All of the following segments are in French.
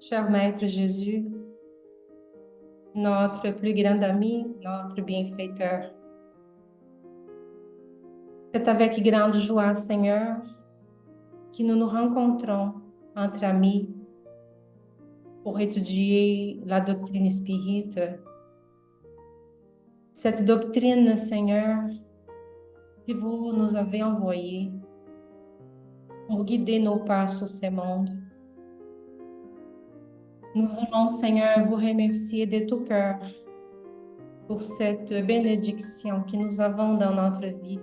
Cher Maître Jésus, notre plus grand ami, notre bienfaiteur, c'est avec grande joie, Seigneur, que nous nous rencontrons entre amis pour étudier la doctrine spirite. Cette doctrine, Seigneur, que vous nous avez envoyée pour guider nos pas sur ce monde. Nous voulons, Seigneur, vous remercier de tout cœur pour cette bénédiction que nous avons dans notre vie,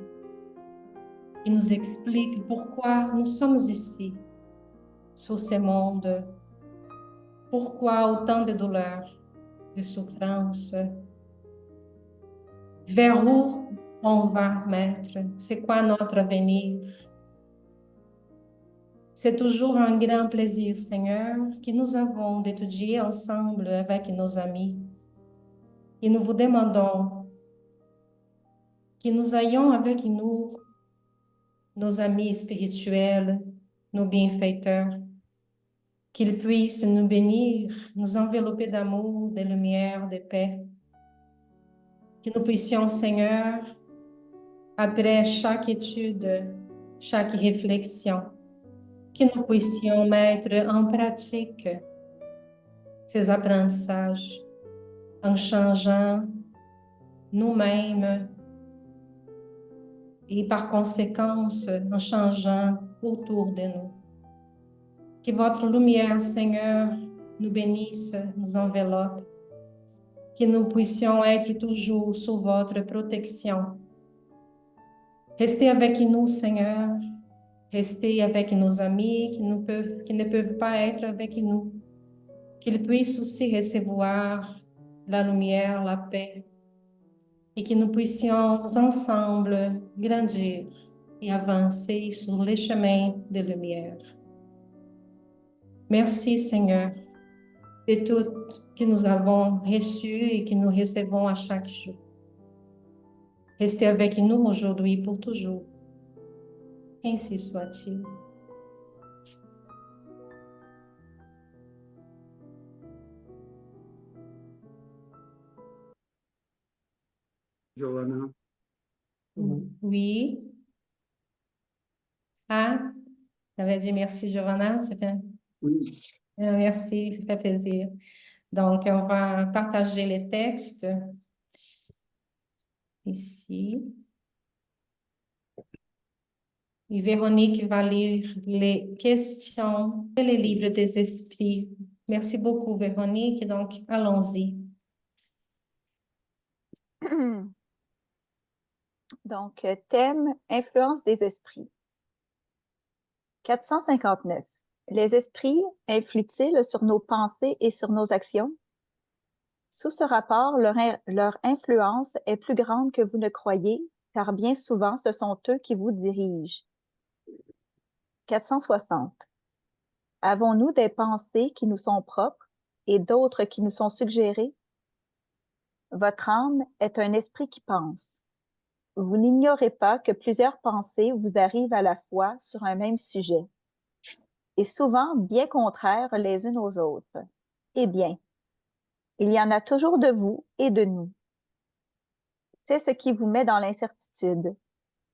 qui nous explique pourquoi nous sommes ici, sur ce monde, pourquoi autant de douleurs, de souffrances, vers où on va, Maître, c'est quoi notre avenir. C'est toujours un grand plaisir, Seigneur, que nous avons d'étudier ensemble avec nos amis. Et nous vous demandons que nous ayons avec nous nos amis spirituels, nos bienfaiteurs, qu'ils puissent nous bénir, nous envelopper d'amour, de lumière, de paix. Que nous puissions, Seigneur, après chaque étude, chaque réflexion, que nous puissions mettre en pratique ces apprentissages en changeant nous-mêmes et par conséquence en changeant autour de nous. Que votre lumière, Seigneur, nous bénisse, nous enveloppe, que nous puissions être toujours sous votre protection. Restez avec nous, Seigneur. Restez avec nos amis qui ne peuvent pas être avec nous. Qu'ils puissent aussi recevoir la lumière, la paix. Et que nous puissions ensemble grandir et avancer sur les chemins de lumière. Merci, Seigneur, de tout que nous avons reçu et que nous recevons à chaque jour. Restez avec nous aujourd'hui pour toujours. Ainsi soit-il. Johanna. Oui. Ah, ça veut dire merci, Giovanna. Ça fait... Oui. Merci, ça fait plaisir. Donc, on va partager les textes ici. Et Véronique va lire les questions et les livres des esprits. Merci beaucoup, Véronique. Donc, allons-y. Donc, thème, influence des esprits. 459. Les esprits influent-ils sur nos pensées et sur nos actions? Sous ce rapport, leur influence est plus grande que vous ne croyez, car bien souvent, ce sont eux qui vous dirigent. 460. Avons-nous des pensées qui nous sont propres et d'autres qui nous sont suggérées? Votre âme est un esprit qui pense. Vous n'ignorez pas que plusieurs pensées vous arrivent à la fois sur un même sujet, et souvent bien contraires les unes aux autres. Eh bien, il y en a toujours de vous et de nous. C'est ce qui vous met dans l'incertitude,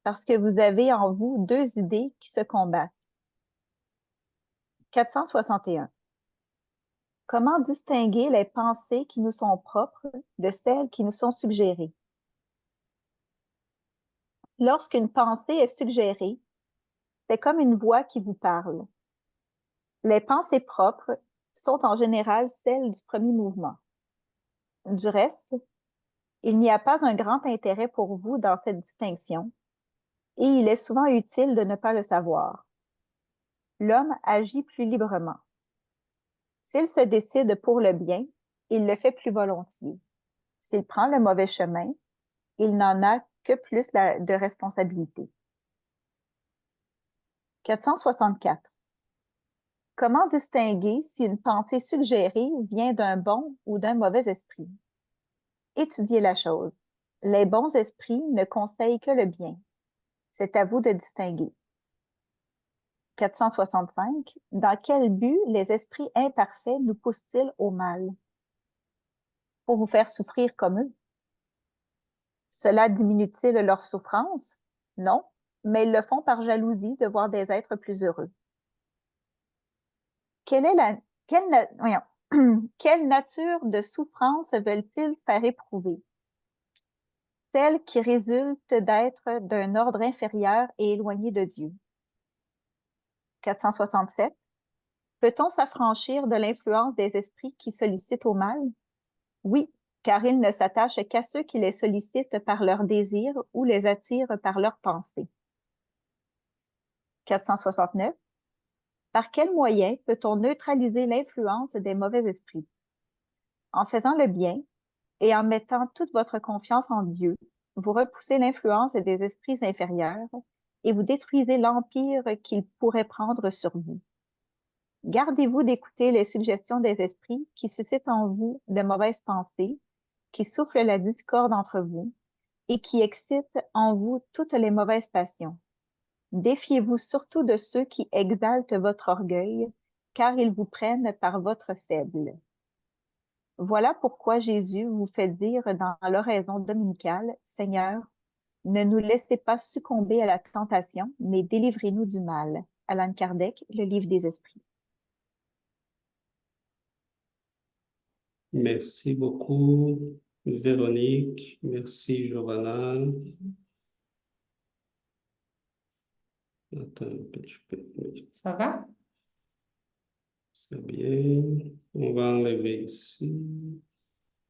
parce que vous avez en vous deux idées qui se combattent. 461. Comment distinguer les pensées qui nous sont propres de celles qui nous sont suggérées? Lorsqu'une pensée est suggérée, c'est comme une voix qui vous parle. Les pensées propres sont en général celles du premier mouvement. Du reste, il n'y a pas un grand intérêt pour vous dans cette distinction, et il est souvent utile de ne pas le savoir. L'homme agit plus librement. S'il se décide pour le bien, il le fait plus volontiers. S'il prend le mauvais chemin, il n'en a que plus de responsabilité. 464. Comment distinguer si une pensée suggérée vient d'un bon ou d'un mauvais esprit? Étudiez la chose. Les bons esprits ne conseillent que le bien. C'est à vous de distinguer. 465. Dans quel but les esprits imparfaits nous poussent-ils au mal? Pour vous faire souffrir comme eux. Cela diminue-t-il leur souffrance? Non, mais ils le font par jalousie de voir des êtres plus heureux. Quelle nature de souffrance veulent-ils faire éprouver? Celle qui résulte d'être d'un ordre inférieur et éloigné de Dieu. 467. Peut-on s'affranchir de l'influence des esprits qui sollicitent au mal? Oui, car ils ne s'attachent qu'à ceux qui les sollicitent par leurs désirs ou les attirent par leurs pensées. 469. Par quel moyen peut-on neutraliser l'influence des mauvais esprits? En faisant le bien et en mettant toute votre confiance en Dieu, vous repoussez l'influence des esprits inférieurs et vous détruisez l'empire qu'ils pourraient prendre sur vous. Gardez-vous d'écouter les suggestions des esprits qui suscitent en vous de mauvaises pensées, qui soufflent la discorde entre vous et qui excitent en vous toutes les mauvaises passions. Défiez-vous surtout de ceux qui exaltent votre orgueil, car ils vous prennent par votre faible. Voilà pourquoi Jésus vous fait dire dans l'oraison dominicale, « Seigneur, ne nous laissez pas succomber à la tentation, mais délivrez-nous du mal. » Allan Kardec, Le Livre des Esprits. Merci beaucoup, Véronique. Merci, Giovanna. Attends un petit peu. Ça va? C'est bien. On va enlever ici.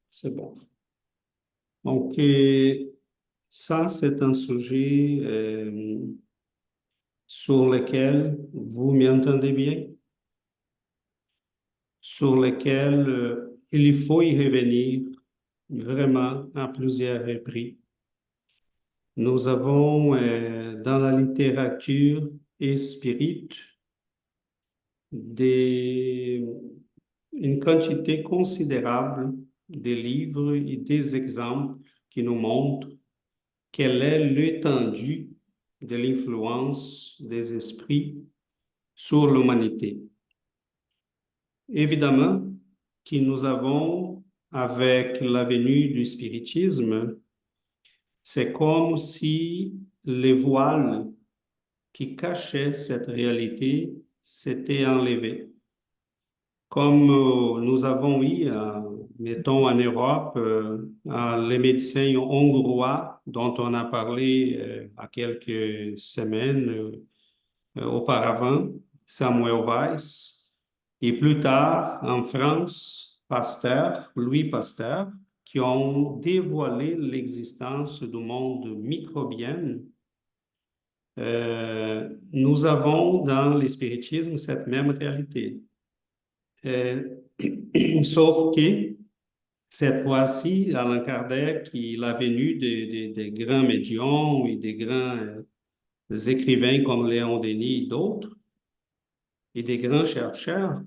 C'est bon. Donc, ça, c'est un sujet sur lequel vous m'entendez bien, sur lequel il faut y revenir vraiment à plusieurs reprises. Nous avons dans la littérature et spirit une quantité considérable de livres et des exemples qui nous montrent quelle est l'étendue de l'influence des esprits sur l'humanité. Évidemment que nous avons, avec la venue du spiritisme, c'est comme si les voiles qui cachaient cette réalité s'étaient enlevés. Comme nous avons eu, mettons en Europe, les médecins hongrois dont on a parlé à quelques semaines auparavant, Samuel Weiss, et plus tard en France, Pasteur, Louis Pasteur, qui ont dévoilé l'existence du monde microbien. Nous avons dans le spiritisme cette même réalité. Sauf que cette fois-ci, Allan Kardec, il a venu des grands médiums et des grands écrivains comme Léon Denis et d'autres, et des grands chercheurs,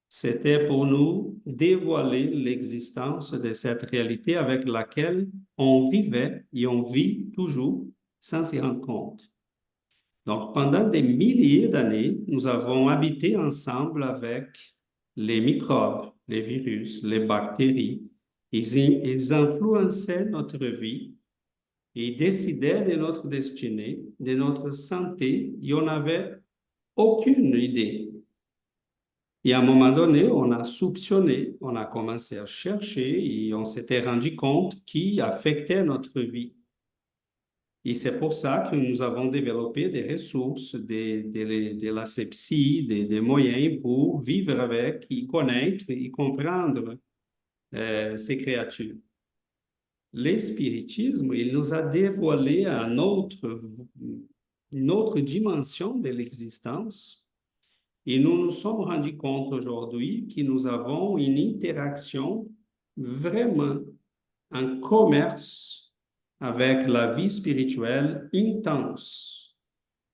c'était pour nous dévoiler l'existence de cette réalité avec laquelle on vivait et on vit toujours sans s'y rendre compte. Donc, pendant des milliers d'années, nous avons habité ensemble avec les microbes, les virus, les bactéries. Ils influençaient notre vie et décidaient de notre destinée, de notre santé, et on n'avait aucune idée. Et à un moment donné, on a soupçonné, on a commencé à chercher et on s'était rendu compte qui affectait notre vie. Et c'est pour ça que nous avons développé des ressources, de l'asepsie, des moyens pour vivre avec, y connaître et comprendre ces créatures. Le spiritisme, il nous a dévoilé une autre dimension de l'existence. Et nous nous sommes rendus compte aujourd'hui que nous avons une interaction vraiment, un commerce avec la vie spirituelle intense,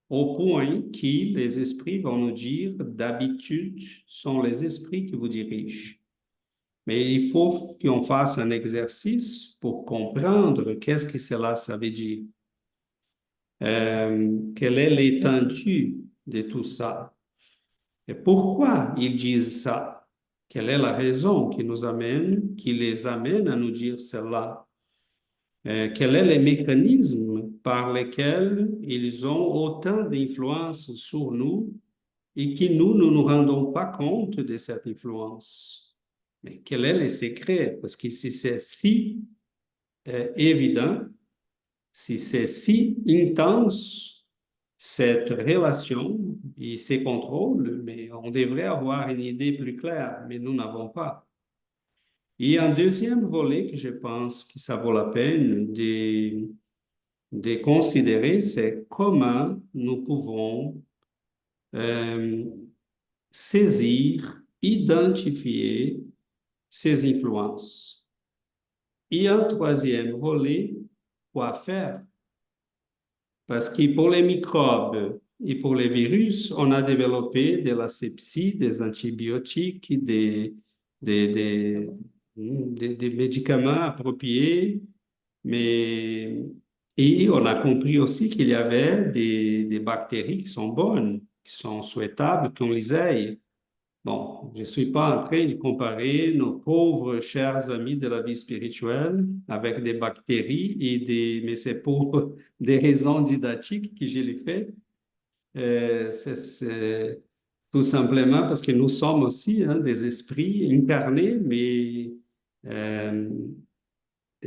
au point que les esprits vont nous dire, d'habitude, sont les esprits qui vous dirigent. Mais il faut qu'on fasse un exercice pour comprendre qu'est-ce que cela ça veut dire. Quelle est l'étendue de tout ça. Et pourquoi ils disent ça? Quelle est la raison qui les amène à nous dire cela? Quel est le mécanisme par lequel ils ont autant d'influence sur nous et que nous ne nous rendons pas compte de cette influence? Mais quel est le secret? Parce que si c'est si évident, si c'est si intense, cette relation et ces contrôles, mais on devrait avoir une idée plus claire, mais nous n'avons pas. Et un deuxième volet que je pense que ça vaut la peine de considérer, c'est comment nous pouvons saisir, identifier ces influences. Et un troisième volet, quoi faire? Parce que pour les microbes et pour les virus, on a développé de l'asepsie, des antibiotiques, des médicaments appropriés, mais et on a compris aussi qu'il y avait des bactéries qui sont bonnes, qui sont souhaitables, qu'on les aille. Bon, je ne suis pas en train de comparer nos pauvres chers amis de la vie spirituelle avec des bactéries mais c'est pour des raisons didactiques que je l'ai fait. C'est tout simplement parce que nous sommes aussi des esprits incarnés, mais euh,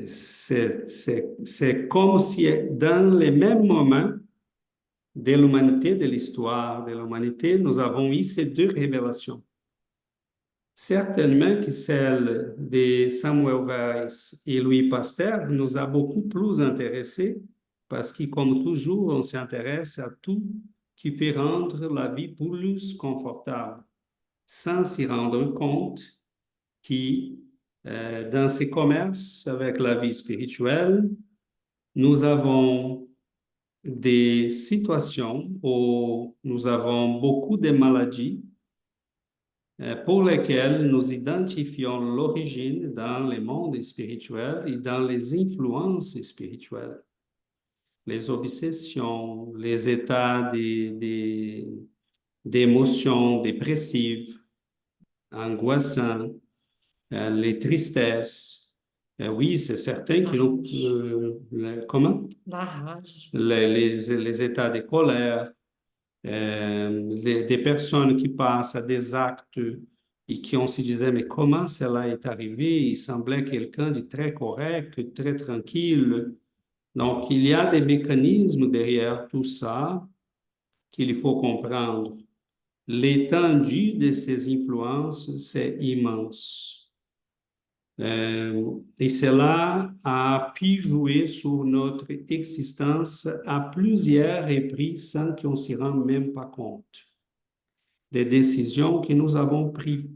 c'est comme si dans les mêmes moments de l'humanité, de l'histoire de l'humanité, nous avons eu ces deux révélations. Certainement que celle de Samuel Weiss et Louis Pasteur nous a beaucoup plus intéressés parce que, comme toujours, on s'intéresse à tout qui peut rendre la vie plus confortable, sans s'y rendre compte que dans ces commerces avec la vie spirituelle, nous avons des situations où nous avons beaucoup de maladies pour lesquelles nous identifions l'origine dans les mondes spirituels et dans les influences spirituelles, les obsessions, les états d'émotions dépressives, angoissants, les tristesses. Oui, c'est certain que comment? La rage. Les états de colère, des personnes qui passent à des actes et qui on se disait, mais comment cela est arrivé? Il semblait quelqu'un de très correct, très tranquille. Donc, il y a des mécanismes derrière tout ça qu'il faut comprendre. L'étendue de ces influences, c'est immense. Et cela a pu jouer sur notre existence à plusieurs reprises sans qu'on s'y rende même pas compte. Des décisions que nous avons prises,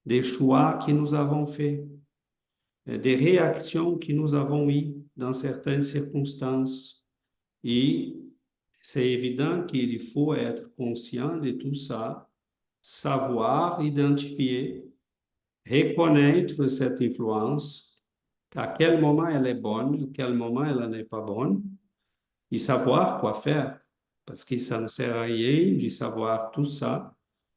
des choix que nous avons faits, des réactions que nous avons eues dans certaines circonstances. Et c'est évident qu'il faut être conscient de tout ça, savoir identifier, reconnaître cette influence, à quel moment elle est bonne, à quel moment elle n'est pas bonne, et savoir quoi faire. Parce que ça ne sert à rien de savoir tout ça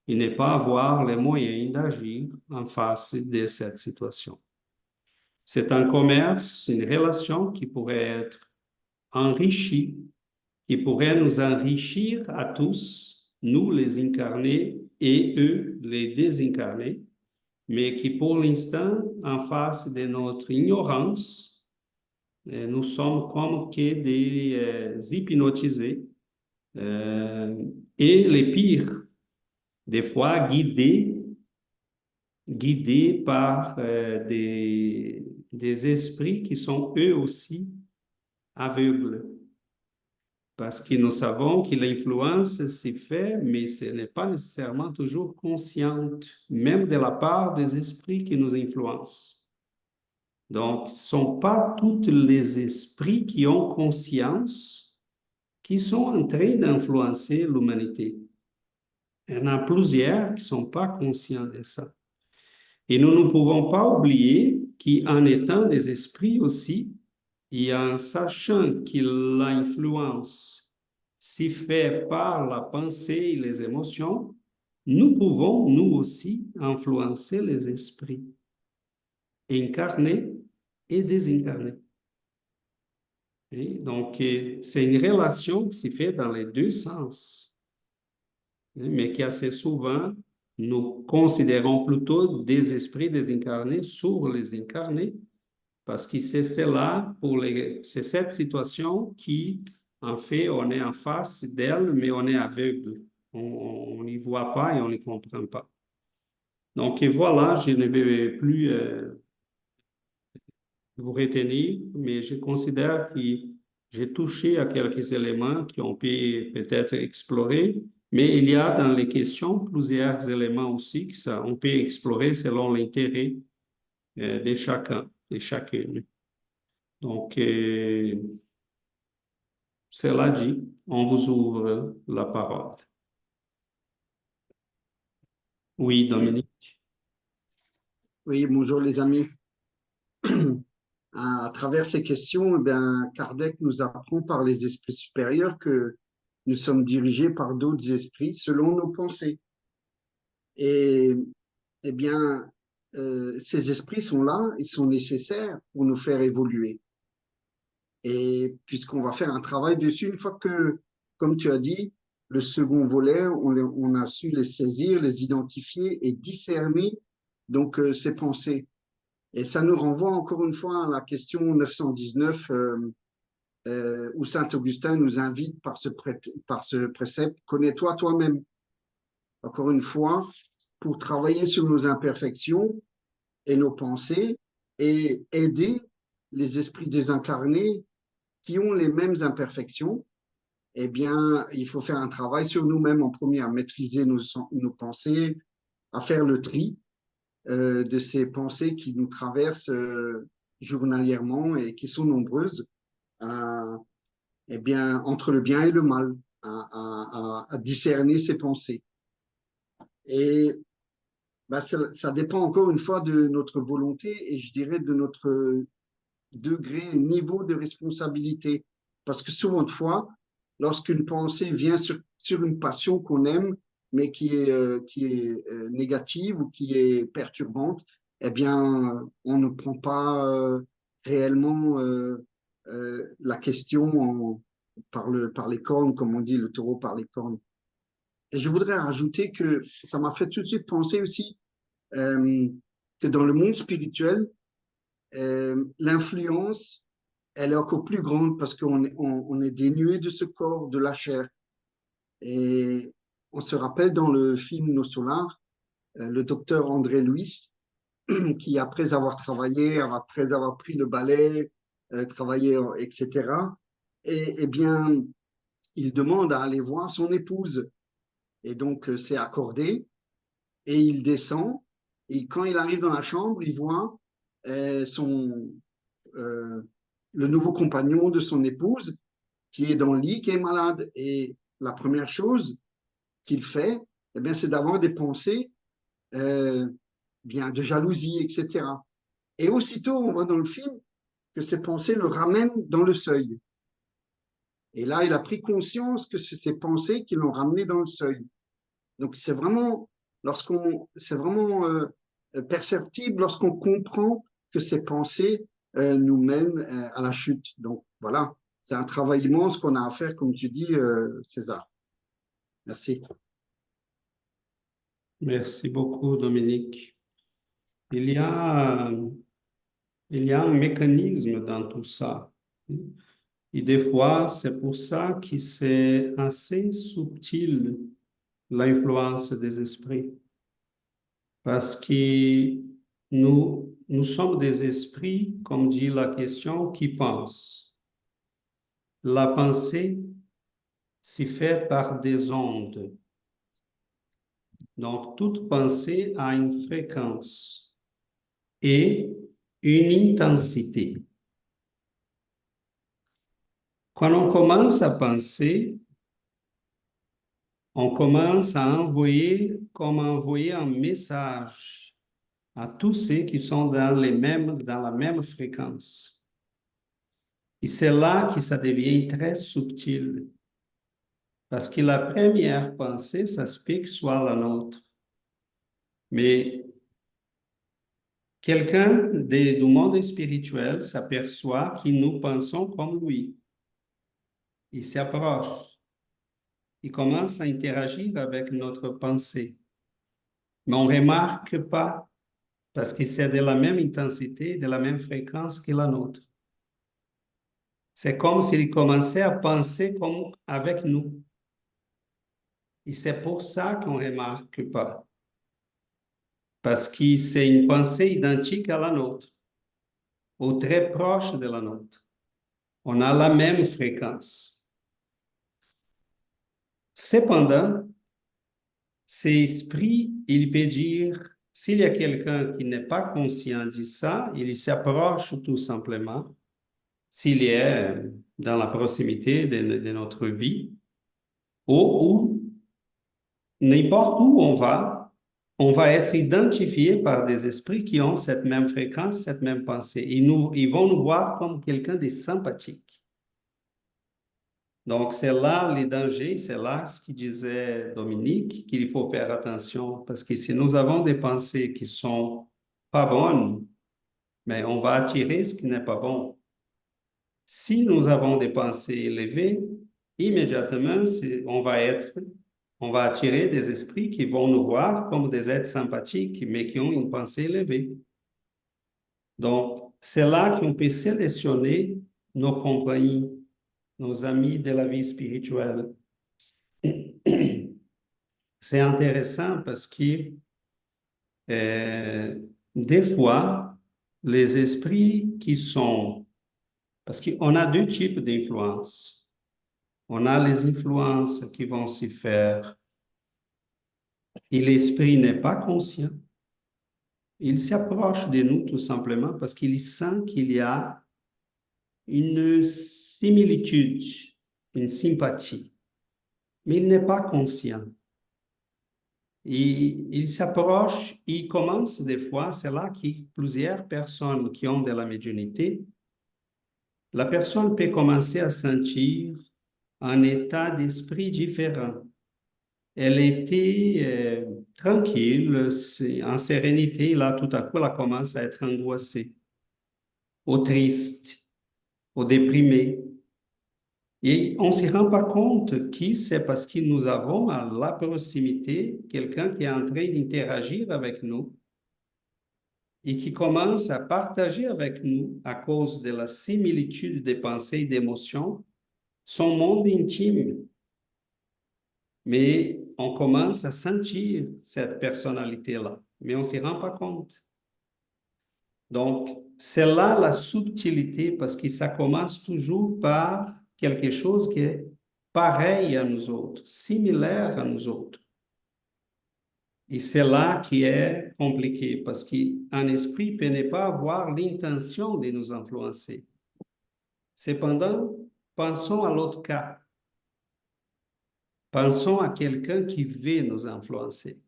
et ne pas avoir les moyens d'agir en face de cette situation. C'est un commerce, une relation qui pourrait être enrichie, qui pourrait nous enrichir à tous, nous les incarnés et eux les désincarnés, mais qui pour l'instant, en face de notre ignorance, nous sommes comme que des hypnotisés et les pires, des fois guidés par des esprits qui sont eux aussi aveugles. Parce que nous savons que l'influence s'est faite, mais ce n'est pas nécessairement toujours consciente, même de la part des esprits qui nous influencent. Donc, ce ne sont pas tous les esprits qui ont conscience qui sont en train d'influencer l'humanité. Il y en a plusieurs qui ne sont pas conscients de ça. Et nous ne pouvons pas oublier qu'en étant des esprits aussi, et en sachant que l'influence si fait par la pensée et les émotions, nous pouvons, nous aussi, influencer les esprits, incarnés et désincarnés. Et donc, c'est une relation qui se fait dans les deux sens, mais qui assez souvent, nous considérons plutôt des esprits désincarnés sur les incarnés, parce que c'est cela, c'est cette situation qui, en fait, on est en face d'elle, mais on est aveugle. On n'y voit pas et on ne comprend pas. Donc, et voilà, je ne vais plus vous retenir, mais je considère que j'ai touché à quelques éléments qu'on peut peut-être explorer, mais il y a dans les questions plusieurs éléments aussi que ça, on peut explorer selon l'intérêt de chacun, de chacune. Donc, cela dit, on vous ouvre la parole. Oui, Dominique. Oui, bonjour les amis. À travers ces questions, eh bien, Kardec nous apprend par les esprits supérieurs que nous sommes dirigés par d'autres esprits selon nos pensées. Et eh bien, ces esprits sont là, ils sont nécessaires pour nous faire évoluer. Et puisqu'on va faire un travail dessus, une fois que, comme tu as dit, le second volet, on a su les saisir, les identifier et discerner donc ces pensées. Et ça nous renvoie encore une fois à la question 919 où Saint Augustin nous invite par ce précepte, connais-toi toi-même. Encore une fois, pour travailler sur nos imperfections et nos pensées et aider les esprits désincarnés qui ont les mêmes imperfections, eh bien, il faut faire un travail sur nous-mêmes en premier, à maîtriser nos pensées, à faire le tri de ces pensées qui nous traversent journalièrement et qui sont nombreuses, eh bien, entre le bien et le mal, à discerner ces pensées. Et bah, ça dépend encore une fois de notre volonté et je dirais de notre degré, niveau de responsabilité. Parce que souvent de fois, lorsqu'une pensée vient sur une passion qu'on aime, mais qui est négative ou qui est perturbante, eh bien, on ne prend pas réellement la question par les cornes, comme on dit, le taureau par les cornes. Et je voudrais rajouter que ça m'a fait tout de suite penser aussi que dans le monde spirituel, l'influence, elle est encore plus grande parce qu'on est dénué de ce corps, de la chair. Et on se rappelle dans le film Nos Solars, le docteur André Louis, qui après avoir travaillé, après avoir pris le balai, travaillé, etc., et bien, il demande à aller voir son épouse. Et donc, c'est accordé, et il descend, et quand il arrive dans la chambre, il voit le nouveau compagnon de son épouse qui est dans le lit, qui est malade. Et la première chose qu'il fait, eh bien, c'est d'avoir des pensées bien de jalousie, etc. Et aussitôt, on voit dans le film que ces pensées le ramènent dans le seuil. Et là, il a pris conscience que c'est ces pensées qui l'ont ramené dans le seuil. Donc, c'est vraiment perceptible lorsqu'on comprend que ces pensées nous mènent à la chute. Donc, voilà, c'est un travail immense qu'on a à faire, comme tu dis, César. Merci. Merci beaucoup, Dominique. Il y a, il y a un mécanisme dans tout ça. Et des fois, c'est pour ça que c'est assez subtil, l'influence des esprits. Parce que nous sommes des esprits, comme dit la question, qui pensent. La pensée s'y fait par des ondes. Donc, toute pensée a une fréquence et une intensité. Quand on commence à penser, on commence à envoyer un message à tous ceux qui sont dans la même fréquence. Et c'est là que ça devient très subtil. Parce que la première pensée, ça se peut que soit la nôtre. Mais quelqu'un du monde spirituel s'aperçoit que nous pensons comme lui. Il s'approche. Il commence à interagir avec notre pensée. Mais on ne remarque pas parce que c'est de la même intensité, de la même fréquence que la nôtre. C'est comme s'il commençait à penser comme avec nous. Et c'est pour ça qu'on ne remarque pas. Parce que c'est une pensée identique à la nôtre, ou très proche de la nôtre. On a la même fréquence. Cependant, cet esprit, il peut dire, s'il y a quelqu'un qui n'est pas conscient de ça, il s'approche tout simplement, s'il est dans la proximité de notre vie, ou n'importe où on va être identifié par des esprits qui ont cette même fréquence, cette même pensée. Ils vont nous voir comme quelqu'un de sympathique. Donc, c'est là les dangers, c'est là ce que disait Dominique, qu'il faut faire attention, parce que si nous avons des pensées qui sont pas bonnes, mais on va attirer ce qui n'est pas bon. Si nous avons des pensées élevées, immédiatement, on va attirer des esprits qui vont nous voir comme des êtres sympathiques, mais qui ont une pensée élevée. Donc, c'est là qu'on peut sélectionner nos compagnies, nos amis de la vie spirituelle. C'est intéressant parce que des fois, les esprits qui sont... Parce qu'on a deux types d'influences. On a les influences qui vont se faire et l'esprit n'est pas conscient. Il s'approche de nous tout simplement parce qu'il sent qu'il y a une similitude, une sympathie, mais il n'est pas conscient. Et il s'approche, il commence des fois, c'est là que plusieurs personnes qui ont de la médiumnité, la personne peut commencer à sentir un état d'esprit différent. Elle était tranquille, en sérénité, là tout à coup, elle commence à être angoissée, ou triste, ou déprimée. Et on ne se rend pas compte que c'est parce que nous avons à la proximité quelqu'un qui est en train d'interagir avec nous et qui commence à partager avec nous, à cause de la similitude des pensées et d'émotions, son monde intime. Mais on commence à sentir cette personnalité-là, mais on ne s'y rend pas compte. Donc, c'est là la subtilité, parce que ça commence toujours par quelque chose qui est pareil à nous autres, similaire à nous autres. Et c'est là qui est compliqué, parce qu'un esprit peut ne pas avoir l'intention de nous influencer. Cependant, pensons à l'autre cas. Pensons à quelqu'un qui veut nous influencer.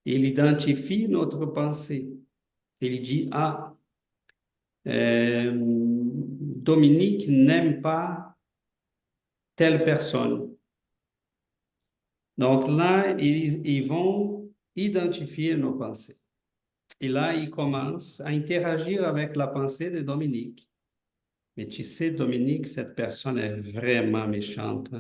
Il identifie notre pensée. Il dit, ah, Dominique n'aime pas telle personne. Donc là, ils vont identifier nos pensées. Et là, ils commencent à interagir avec la pensée de Dominique. Mais tu sais, Dominique, cette personne est vraiment méchante.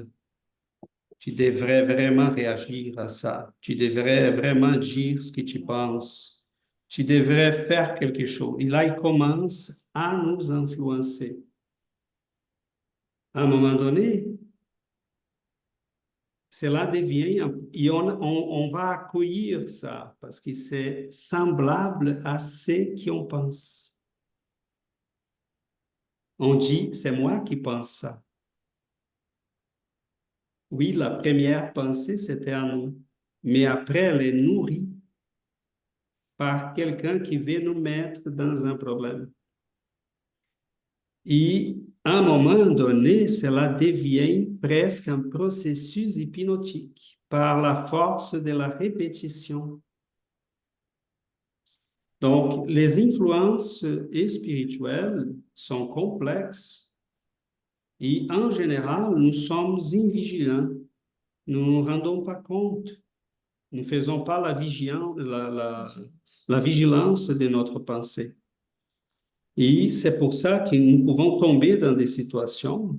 Tu devrais vraiment réagir à ça. Tu devrais vraiment dire ce que tu penses. Tu devrais faire quelque chose. Et là, il commence à nous influencer. À un moment donné, cela devient, et on va accueillir ça parce que c'est semblable à ce qu'on pense. On dit, c'est moi qui pense ça. Oui, la première pensée, c'était à nous. Mais après, elle est nourrie par quelqu'un qui veut nous mettre dans un problème. Et à un moment donné, cela devient presque un processus hypnotique par la force de la répétition. Donc, les influences spirituelles sont complexes Et en général, nous sommes invigilants. Nous ne nous rendons pas compte. Nous ne faisons pas la vigilance de notre pensée. Et c'est pour ça que nous pouvons tomber dans des situations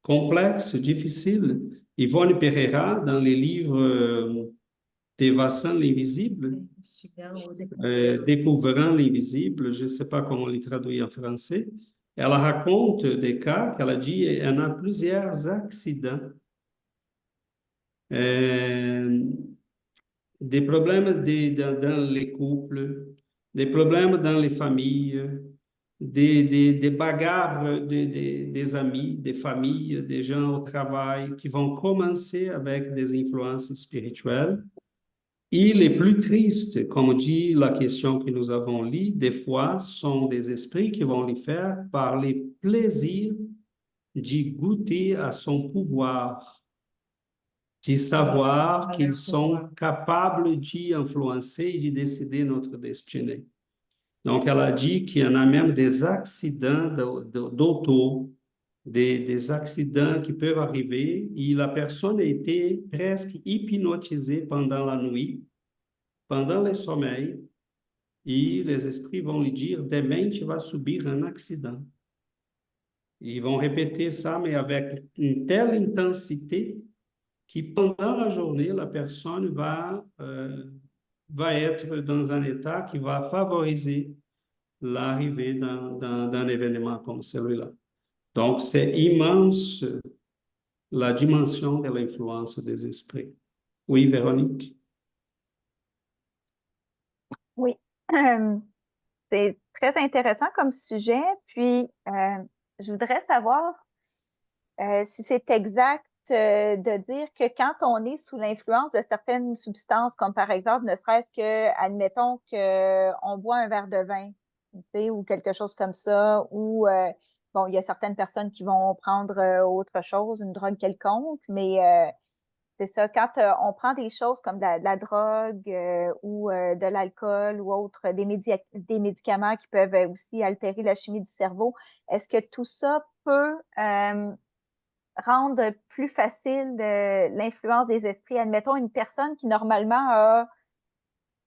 complexes, difficiles. Yvonne Pereira, dans les livres de Vincent l'Invisible, Découvrant l'invisible, je ne sais pas comment on les traduit en français, elle raconte des cas qu'elle a dit qu'il y en a plusieurs accidents, des problèmes dans les couples, des problèmes dans les familles, des bagarres des amis, des familles, des gens au travail qui vont commencer avec des influences spirituelles. Et les plus tristes, comme dit la question que nous avons lue, des fois, sont des esprits qui vont les faire par les plaisirs d'y goûter à son pouvoir, de savoir qu'ils sont capables d'y influencer et de décider notre destinée. Donc, elle a dit qu'il y en a même des accidents d'auto, des accidents qui peuvent arriver et la personne a été presque hypnotisée pendant la nuit, pendant le sommeil, et les esprits vont lui dire, demain, tu vas subir un accident. Ils vont répéter ça, mais avec une telle intensité que pendant la journée, la personne va être dans un état qui va favoriser l'arrivée d'un événement comme celui-là. Donc, c'est immense la dimension de l'influence des esprits. Oui, Véronique? Oui, c'est très intéressant comme sujet. Puis, je voudrais savoir si c'est exact de dire que quand on est sous l'influence de certaines substances, comme par exemple, ne serait-ce que, admettons qu'on boit un verre de vin, tu sais, ou quelque chose comme ça, ou bon, il y a certaines personnes qui vont prendre autre chose, une drogue quelconque, mais c'est ça, quand on prend des choses comme de la drogue ou de l'alcool ou autre, des médicaments qui peuvent aussi altérer la chimie du cerveau, est-ce que tout ça peut rendre plus facile l'influence des esprits? Admettons une personne qui normalement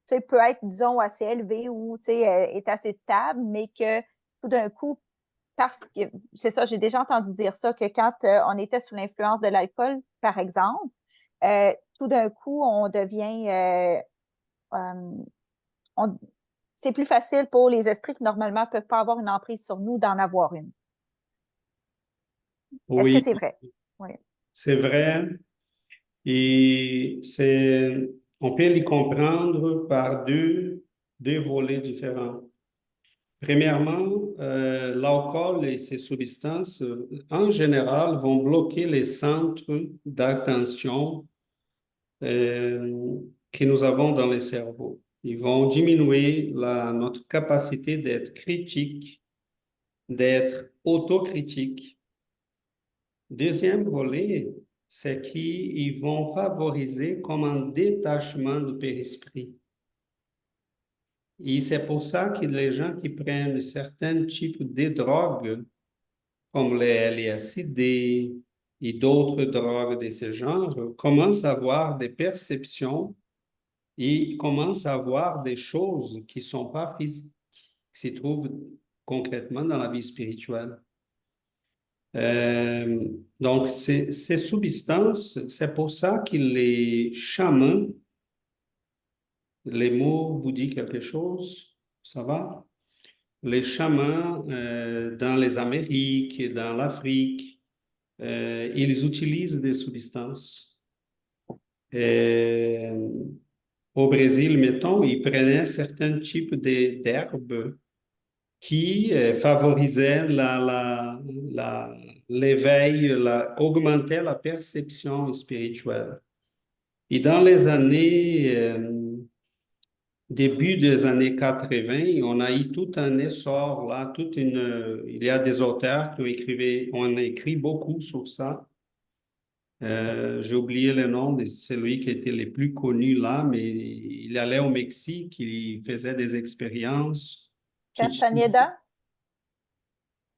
peut être, disons, assez élevée ou est assez stable, mais que tout d'un coup, parce que, c'est ça, j'ai déjà entendu dire ça, que quand on était sous l'influence de l'alcool, par exemple, tout d'un coup, on devient... c'est plus facile pour les esprits qui, normalement, ne peuvent pas avoir une emprise sur nous d'en avoir une. Est-ce que Oui, c'est vrai? Oui. c'est vrai. Et on peut les comprendre par deux volets différents. Premièrement, l'alcool et ses substances, en général, vont bloquer les centres d'attention que nous avons dans le cerveau. Ils vont diminuer notre capacité d'être critique, d'être autocritique. Deuxième volet, c'est qu'ils vont favoriser comme un détachement du périsprit. Et c'est pour ça que les gens qui prennent certains types de drogues, comme les LSD et d'autres drogues de ce genre, commencent à avoir des perceptions et commencent à voir des choses qui ne sont pas physiques, qui se trouvent concrètement dans la vie spirituelle. Donc, ces substances, c'est pour ça que les chamans, les mots vous disent quelque chose, ça va? Les chamans dans les Amériques, dans l'Afrique, ils utilisent des substances. Au Brésil, mettons, ils prenaient certains types d'herbes qui favorisaient l'éveil, augmentaient la perception spirituelle. Et dans les début des années 80, on a eu tout un essor là, il y a des auteurs qui ont écrit beaucoup sur ça. J'ai oublié le nom de celui qui était le plus connu là, mais il allait au Mexique, il faisait des expériences. Castaneda?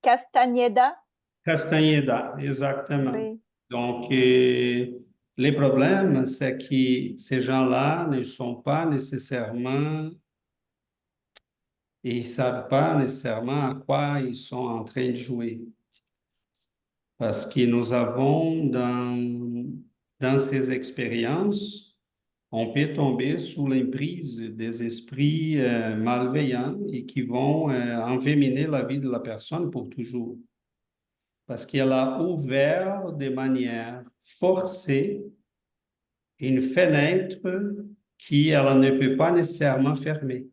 Castañeda? Castaneda, exactement. Oui. Donc, les problèmes, c'est que ces gens-là ne sont pas nécessairement, ils ne savent pas nécessairement à quoi ils sont en train de jouer. Parce que nous avons dans ces expériences, on peut tomber sous l'emprise des esprits malveillants et qui vont envenimer la vie de la personne pour toujours. Parce qu'elle a ouvert de manière forcée une fenêtre qu'elle ne peut pas nécessairement fermer.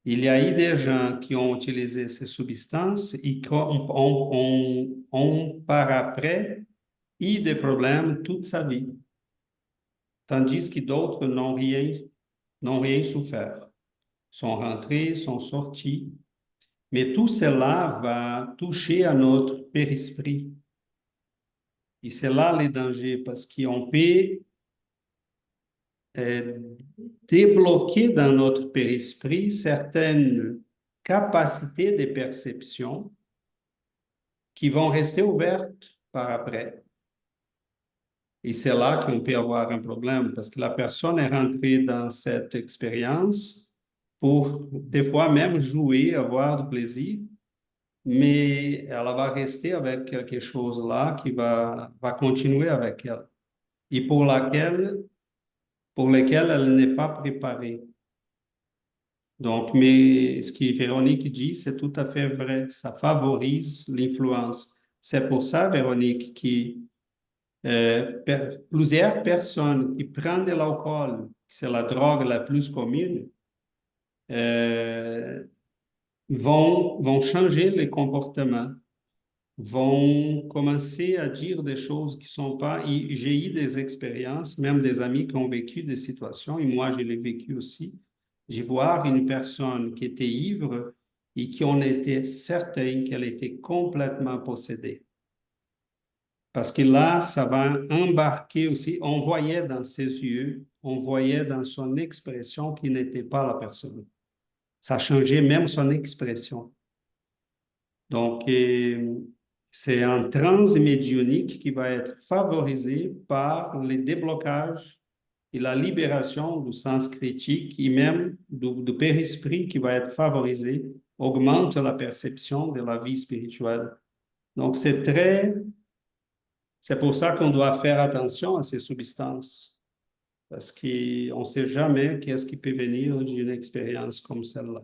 Il y a eu des gens qui ont utilisé ces substances et qui ont par après eu des problèmes toute sa vie, tandis que d'autres n'ont rien souffert, sont rentrés, sont sortis. Mais tout cela va toucher à notre périsprit. Et c'est là le danger, parce qu'on peut débloquer dans notre périsprit certaines capacités de perception qui vont rester ouvertes par après. Et c'est là qu'on peut avoir un problème, parce que la personne est rentrée dans cette expérience pour, des fois, même jouer, avoir du plaisir, mais elle va rester avec quelque chose là qui va continuer avec elle et pour lesquelles elle n'est pas préparée. Donc, mais ce que Véronique dit, c'est tout à fait vrai. Ça favorise l'influence. C'est pour ça, Véronique, plusieurs personnes qui prennent de l'alcool, c'est la drogue la plus commune, euh, vont changer les comportements, vont commencer à dire des choses qui ne sont pas... J'ai eu des expériences, même des amis qui ont vécu des situations, et moi, je l'ai vécu aussi. J'ai vu une personne qui était ivre et qui en était certain qu'elle était complètement possédée. Parce que là, ça va embarquer aussi. On voyait dans ses yeux, on voyait dans son expression qu'il n'était pas la personne. Ça changeait même son expression. Donc, c'est un transe médiumnique qui va être favorisé par les déblocages et la libération du sens critique et même du périsprit qui va être favorisé, augmente la perception de la vie spirituelle. Donc, c'est pour ça qu'on doit faire attention à ces substances, parce qu'on ne sait jamais qu'est-ce qui peut venir d'une expérience comme celle-là.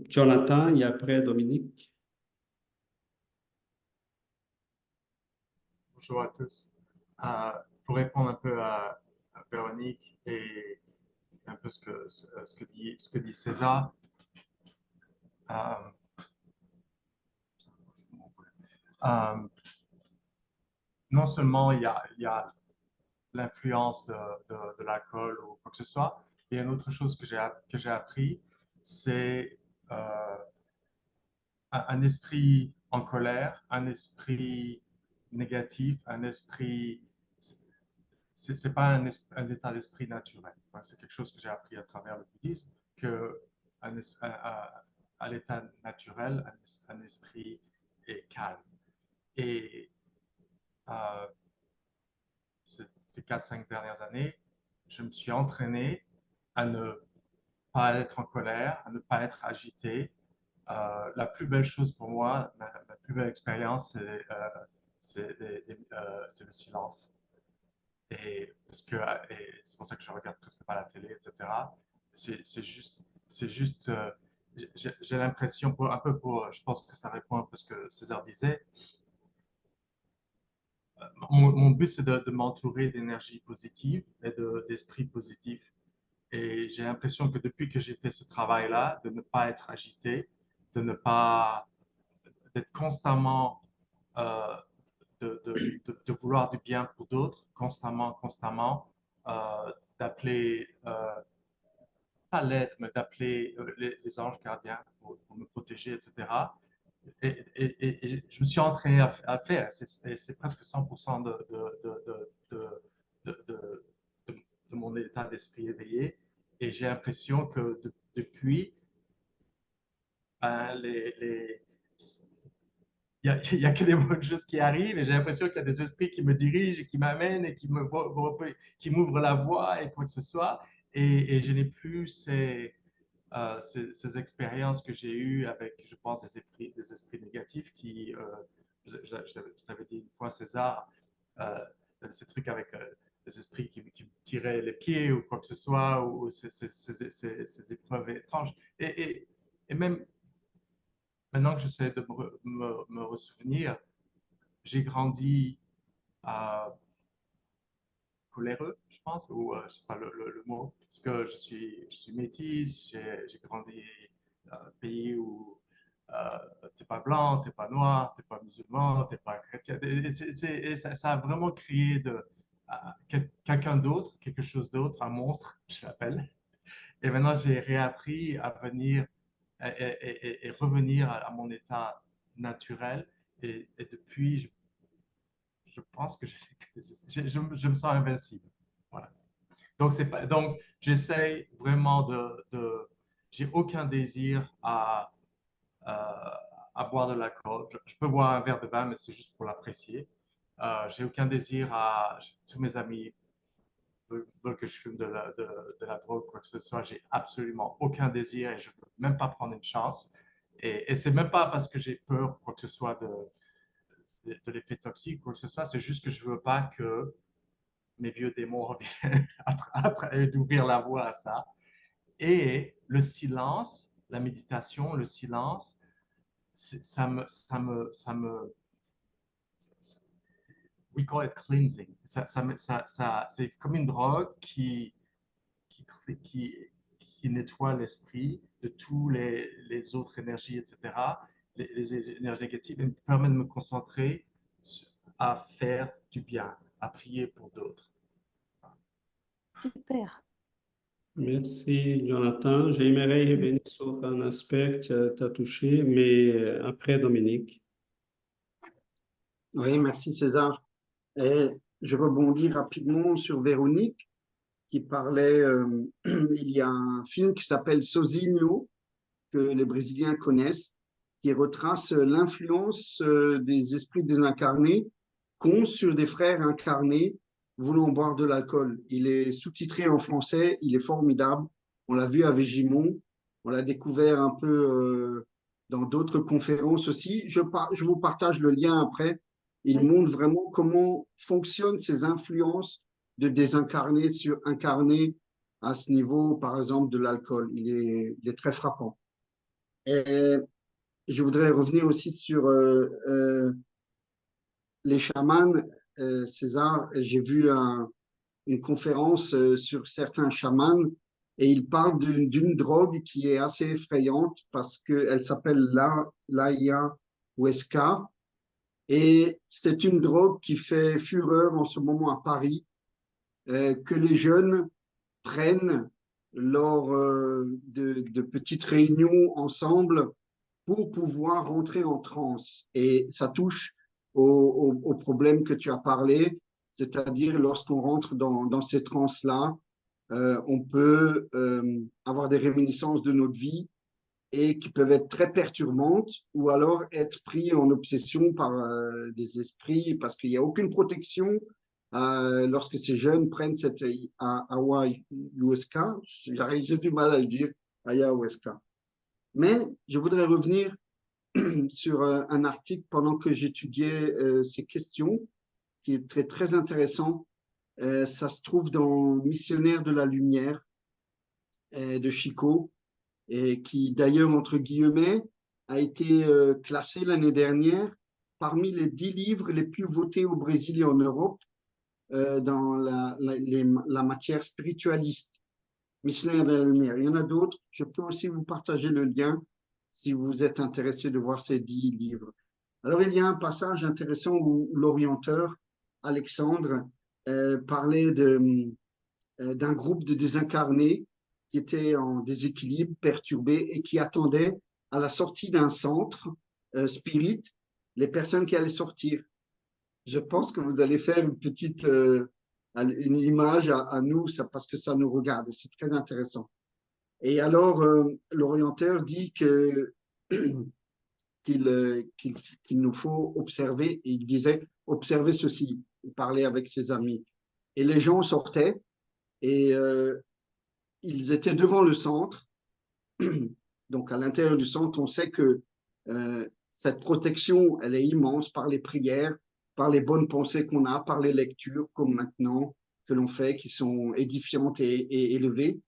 Jonathan et après Dominique. Bonjour à tous. Pour répondre un peu à Véronique et un peu ce que dit César, non seulement il y a l'influence de l'alcool ou quoi que ce soit, il y a une autre chose que j'ai appris, c'est un esprit en colère, un esprit négatif, un esprit... C'est pas un état d'esprit naturel. Enfin, c'est quelque chose que j'ai appris à travers le bouddhisme, que à l'état naturel, un esprit est calme. Et ces 4-5 dernières années, je me suis entraîné à ne pas être en colère, à ne pas être agité. La plus belle chose pour moi, ma plus belle expérience, c'est le silence. Et c'est pour ça que je regarde presque pas la télé, etc. C'est juste, j'ai l'impression, je pense que ça répond un peu à ce que César disait. Mon but, c'est de m'entourer d'énergie positive et d'esprit positif. Et j'ai l'impression que depuis que j'ai fait ce travail-là, de ne pas être agité, de ne pas d'être constamment, euh, de vouloir du bien pour d'autres, constamment, d'appeler, pas l'aide, mais d'appeler les anges gardiens pour me protéger, etc. Et je me suis entraîné à faire, c'est presque 100% de mon état d'esprit éveillé. Et j'ai l'impression que depuis, ben, il y a que des bonnes choses qui arrivent et j'ai l'impression qu'il y a des esprits qui me dirigent et qui m'amènent et qui m'ouvrent la voie et quoi que ce soit. Et je n'ai plus ces expériences que j'ai eues avec, je pense, des esprits négatifs qui, je t'avais dit une fois, César, ces trucs avec des esprits qui me tiraient les pieds ou quoi que ce soit, ou ces épreuves étranges. Et même maintenant que j'essaie de me ressouvenir, j'ai grandi coléreux, je pense, ou je sais pas le mot, parce que je suis métisse, j'ai grandi dans un pays où t'es pas blanc, t'es pas noir, t'es pas musulman, t'es pas chrétien. Et ça a vraiment créé quelqu'un d'autre, quelque chose d'autre, un monstre, je l'appelle. Et maintenant, j'ai réappris à venir et revenir à mon état naturel. Et depuis, je pense que je me sens invincible. Voilà. Donc, j'essaie vraiment j'ai aucun désir à boire de l'alcool. Je peux boire un verre de vin, mais c'est juste pour l'apprécier. J'ai aucun désir tous mes amis veulent que je fume de la drogue, quoi que ce soit. J'ai absolument aucun désir et je ne veux même pas prendre une chance. Et c'est même pas parce que j'ai peur, quoi que ce soit, de l'effet toxique, quoi que ce soit. C'est juste que je veux pas que mes vieux démons reviennent d'ouvrir la voie à ça. Et le silence, la méditation, le silence, we call it cleansing. C'est comme une drogue qui, qui nettoie l'esprit de tous les autres énergies, etc., les énergies négatives, et me permet de me concentrer à faire du bien, à prier pour d'autres. Super. Merci, Jonathan. J'aimerais revenir sur un aspect que tu as touché, mais après Dominique. Oui, merci César. Et je rebondis rapidement sur Véronique qui parlait, il y a un film qui s'appelle Sozinho, que les Brésiliens connaissent, qui retrace l'influence des esprits désincarnés qu'ont sur des frères incarnés voulant boire de l'alcool. Il est sous-titré en français, il est formidable. On l'a vu à Végimont, on l'a découvert un peu dans d'autres conférences aussi. Je vous partage le lien après. Il montre vraiment comment fonctionnent ces influences de désincarnés sur incarnés à ce niveau, par exemple, de l'alcool. Il est très frappant. Et je voudrais revenir aussi sur les chamans, César. J'ai vu une conférence sur certains chamans et ils parlent d'une drogue qui est assez effrayante parce qu'elle s'appelle l'ayahuasca et c'est une drogue qui fait fureur en ce moment à Paris, que les jeunes prennent lors de petites réunions ensemble pour pouvoir rentrer en transe. Et ça touche au problème que tu as parlé, c'est-à-dire lorsqu'on rentre dans ces transes-là, on peut avoir des réminiscences de notre vie et qui peuvent être très perturbantes ou alors être pris en obsession par des esprits parce qu'il n'y a aucune protection lorsque ces jeunes prennent cette ayahuasca. J'ai du mal à le dire, ayahuasca. Mais je voudrais revenir sur un article pendant que j'étudiais ces questions, qui est très, très intéressant. Ça se trouve dans Missionnaire de la Lumière de Chico, et qui d'ailleurs, entre guillemets, a été classé l'année dernière parmi les 10 livres les plus votés au Brésil et en Europe dans la matière spiritualiste. Missionnaire de la Lumière. Il y en a d'autres. Je peux aussi vous partager le lien si vous êtes intéressé de voir ces 10 livres. Alors, il y a un passage intéressant où l'orienteur, Alexandre, parlait d'un groupe de désincarnés qui étaient en déséquilibre, perturbés et qui attendaient à la sortie d'un centre spirit les personnes qui allaient sortir. Je pense que vous allez faire une petite une image à nous, ça, parce que ça nous regarde. C'est très intéressant. Et alors, l'orienteur dit que qu'il nous faut observer. Et il disait, observez ceci. Il parlait avec ses amis. Et les gens sortaient et ils étaient devant le centre. Donc, à l'intérieur du centre, on sait que cette protection, elle est immense par les prières, par les bonnes pensées qu'on a, par les lectures, comme maintenant, que l'on fait, qui sont édifiantes et élevées.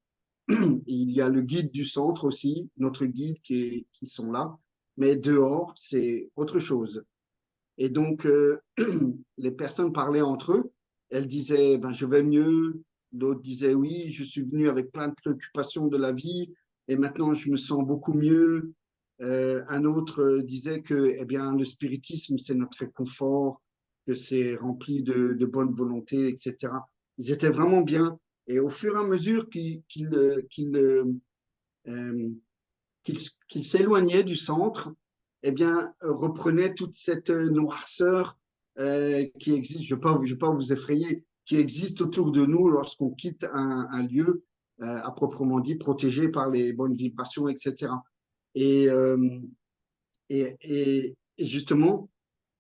Il y a le guide du centre aussi, notre guide qui sont là. Mais dehors, c'est autre chose. Et donc, les personnes parlaient entre eux. Elles disaient, ben, je vais mieux. D'autres disaient, oui, je suis venu avec plein de préoccupations de la vie et maintenant je me sens beaucoup mieux. Un autre disait que, eh bien, le spiritisme, c'est notre réconfort, que c'est rempli de bonne volonté, etc. Ils étaient vraiment bien. Et au fur et à mesure qu'ils s'éloignaient du centre, eh bien, reprenaient toute cette noirceur qui existe, je ne vais pas vous effrayer, qui existe autour de nous lorsqu'on quitte un lieu à proprement dit protégé par les bonnes vibrations, etc. Et, et justement,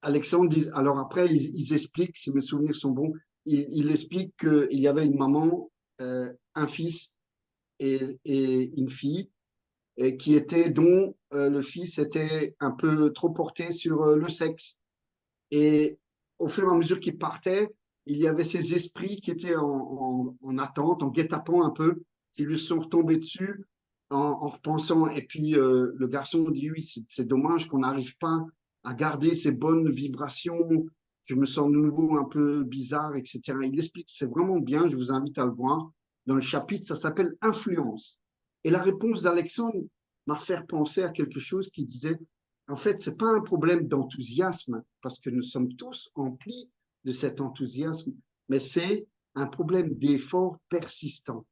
Alexandre dit, alors après, ils expliquent, si mes souvenirs sont bons, il explique qu'il y avait une maman, un fils et une fille, et qui était, dont le fils était un peu trop porté sur le sexe. Et au fur et à mesure qu'il partait, il y avait ces esprits qui étaient en attente, en guet-apens un peu, qui lui sont retombés dessus en repensant. Et puis le garçon dit, oui, c'est dommage qu'on n'arrive pas à garder ces bonnes vibrations. Je me sens de nouveau un peu bizarre, etc. Il explique, c'est vraiment bien, je vous invite à le voir. Dans le chapitre, ça s'appelle Influence. Et la réponse d'Alexandre m'a fait penser à quelque chose qui disait, en fait, ce n'est pas un problème d'enthousiasme, parce que nous sommes tous emplis de cet enthousiasme, mais c'est un problème d'effort persistant.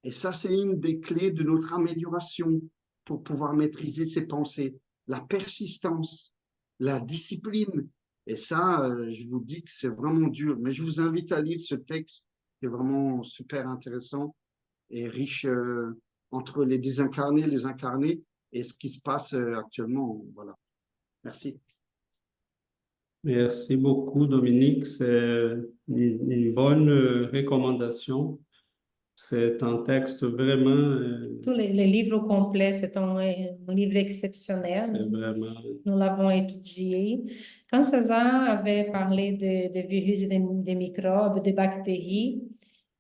Et ça, c'est une des clés de notre amélioration pour pouvoir maîtriser ses pensées. La persistance, la discipline. Et ça, je vous dis que c'est vraiment dur. Mais je vous invite à lire ce texte qui est vraiment super intéressant et riche entre les désincarnés, les incarnés et ce qui se passe actuellement. Voilà. Merci. Merci beaucoup, Dominique. C'est une bonne recommandation. C'est un texte vraiment, Tous les livres complets, c'est un livre exceptionnel. c'est vraiment, Nous l'avons étudié. Quand César avait parlé de virus et des microbes, des bactéries,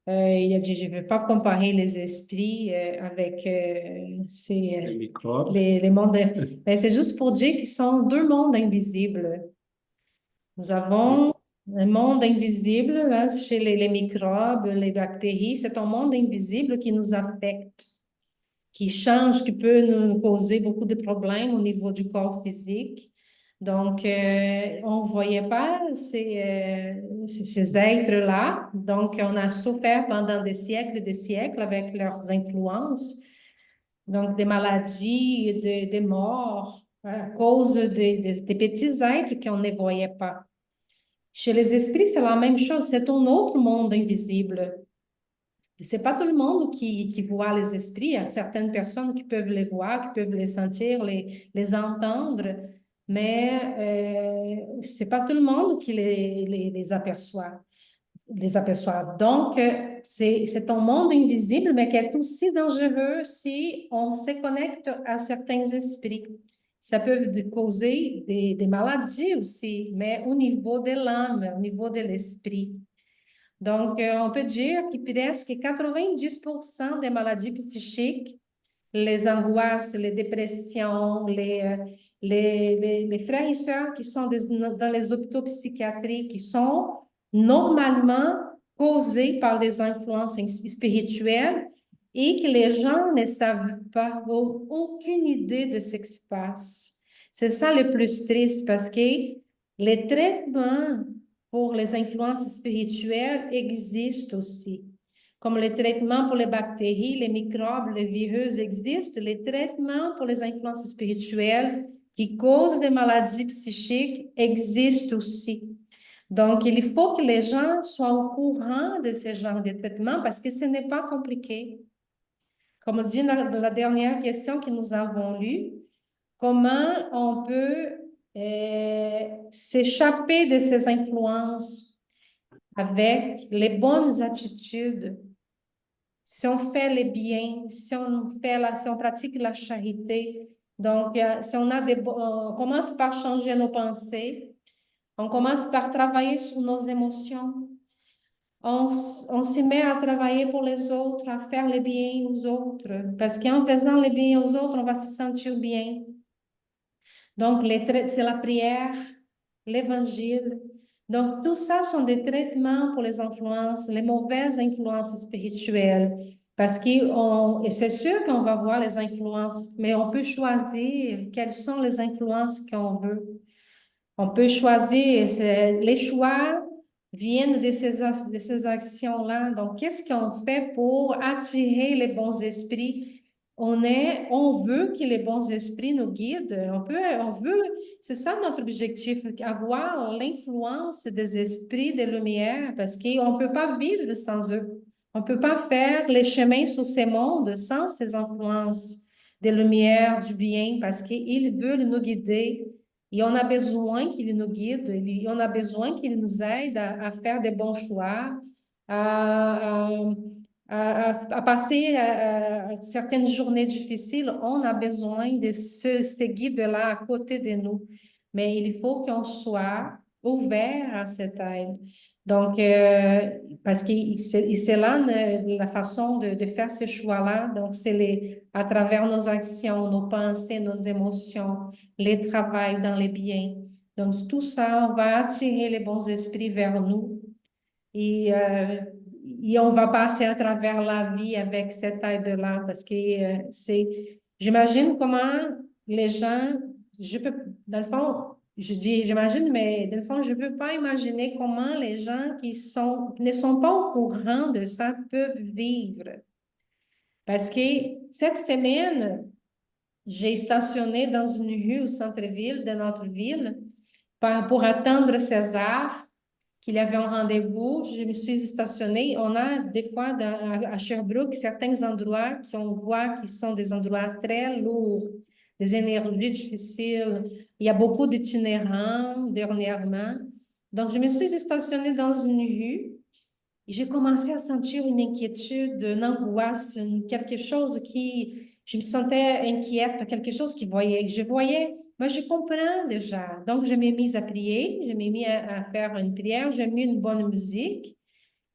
il a dit, je ne veux pas comparer les esprits avec les microbes. les mondes. Mais c'est juste pour dire qu'ils sont deux mondes invisibles. Nous avons un monde invisible là, chez les microbes, les bactéries. C'est un monde invisible qui nous affecte, qui change, qui peut nous causer beaucoup de problèmes au niveau du corps physique. Donc, on ne voyait pas ces êtres-là. Donc, on a souffert pendant des siècles avec leurs influences. Donc, des maladies, des morts à cause des petits êtres qu'on ne voyait pas. Chez les esprits, c'est la même chose. C'est un autre monde invisible. C'est pas tout le monde qui voit les esprits. Il y a certaines personnes qui peuvent les voir, qui peuvent les sentir, les entendre, mais c'est pas tout le monde qui les aperçoit. Donc, c'est un monde invisible, mais qui est aussi dangereux si on se connecte à certains esprits. Ça peut causer des maladies aussi, mais au niveau de l'âme, au niveau de l'esprit. Donc, on peut dire que presque 90% des maladies psychiques, les angoisses, les dépressions, les frères et sœurs qui sont dans les hôpitaux psychiatriques, qui sont normalement causées par des influences spirituelles et que les gens ne savent pas, ont aucune idée de ce qui se passe. C'est ça le plus triste parce que les traitements pour les influences spirituelles existent aussi. Comme les traitements pour les bactéries, les microbes, les virus existent, les traitements pour les influences spirituelles qui causent des maladies psychiques existent aussi. Donc, il faut que les gens soient au courant de ce genre de traitements parce que ce n'est pas compliqué. Comme dit dans la dernière question que nous avons lue, comment on peut s'échapper de ces influences avec les bonnes attitudes. Si on fait les biens, si on pratique la charité, donc si on commence par changer nos pensées, on commence par travailler sur nos émotions, on se met à travailler pour les autres, à faire les biens aux autres, parce qu'en faisant les biens aux autres, on va se sentir bien. Donc, c'est la prière, l'évangile. Donc, tout ça sont des traitements pour les influences, les mauvaises influences spirituelles. Parce et c'est sûr qu'on va voir les influences, mais on peut choisir quelles sont les influences qu'on veut. On peut choisir, les choix viennent de ces actions-là. Donc, qu'est-ce qu'on fait pour attirer les bons esprits? On veut que les bons esprits nous guident. C'est ça notre objectif, avoir l'influence des esprits de lumière, parce qu'on ne peut pas vivre sans eux. On ne peut pas faire les chemins sur ces mondes sans ces influences de lumière, du bien, parce qu'ils veulent nous guider. Et on a besoin qu'il nous guide, et on a besoin qu'il nous aide à faire des bons choix, à, à passer certaines journées difficiles. On a besoin de ces guides-là à côté de nous. Mais il faut qu'on soit ouvert à cette aide. Donc, parce que c'est là la façon de faire ces choix-là. Donc, c'est à travers nos actions, nos pensées, nos émotions, les travail dans les biens. Donc, tout ça, on va attirer les bons esprits vers nous et on va passer à travers la vie avec cette aide-là parce que j'imagine comment les gens, dans le fond, je dis j'imagine, mais dans le fond, je ne peux pas imaginer comment les gens ne sont pas au courant de ça peuvent vivre. Parce que cette semaine, j'ai stationné dans une rue au centre-ville de notre ville pour attendre César, qu'il avait un rendez-vous. Je me suis stationnée. On a des fois à Sherbrooke certains endroits qu'on voit qui sont des endroits très lourds, des énergies difficiles. Il y a beaucoup d'itinérants dernièrement. Donc, je me suis stationnée dans une rue. Et j'ai commencé à sentir une inquiétude, une angoisse, quelque chose je me sentais inquiète, quelque chose que je voyais, mais je comprends déjà. Donc, je m'ai mise à prier, je m'ai mis à faire une prière, j'ai mis une bonne musique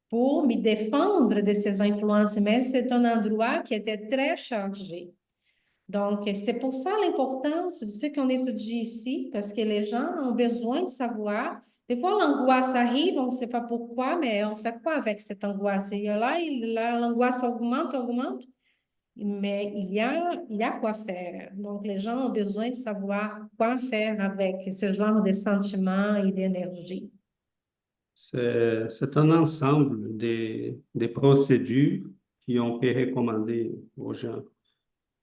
pour me défendre de ces influences, mais c'est un endroit qui était très chargé. Donc, c'est pour ça l'importance de ce qu'on étudie ici, parce que les gens ont besoin de savoir. Des fois, l'angoisse arrive, on ne sait pas pourquoi, mais on fait quoi avec cette angoisse? Et là, l'angoisse augmente, mais il y a quoi faire. Donc, les gens ont besoin de savoir quoi faire avec ce genre de sentiments et d'énergie. C'est un ensemble des procédures qui ont été recommandées aux gens.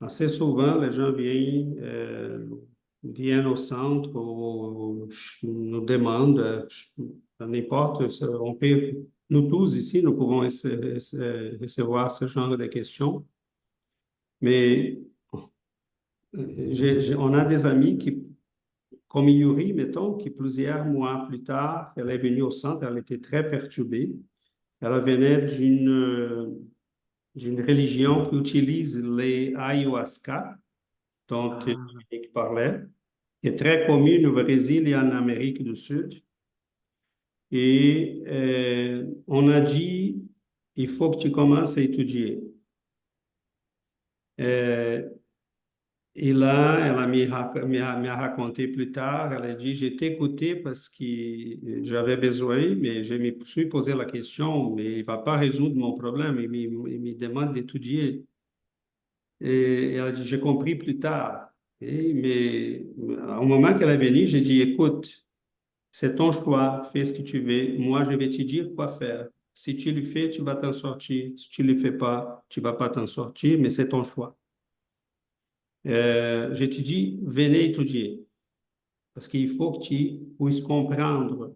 Assez souvent, les gens viennent au centre ou nous demandent, n'importe, nous tous ici, nous pouvons recevoir ce genre de questions. Mais on a des amis comme Yuri, mettons, qui plusieurs mois plus tard, elle est venue au centre, elle était très perturbée. Elle venait d'une religion qui utilise les ayahuasca, dont Dominique parlait, qui est très commune au Brésil et en Amérique du Sud. Et on a dit, il faut que tu commences à étudier. Et là, elle m'a raconté plus tard, elle a dit, j'ai écouté parce que j'avais besoin, mais je me suis posé la question, mais il ne va pas résoudre mon problème, il me demande d'étudier. Et elle a dit, j'ai compris plus tard. Mais au moment qu'elle est venue, j'ai dit, écoute, c'est ton choix, fais ce que tu veux. Moi, je vais te dire quoi faire. Si tu le fais, tu vas t'en sortir. Si tu ne le fais pas, tu ne vas pas t'en sortir, mais c'est ton choix. Je te dis, venez étudier. Parce qu'il faut que tu puisses comprendre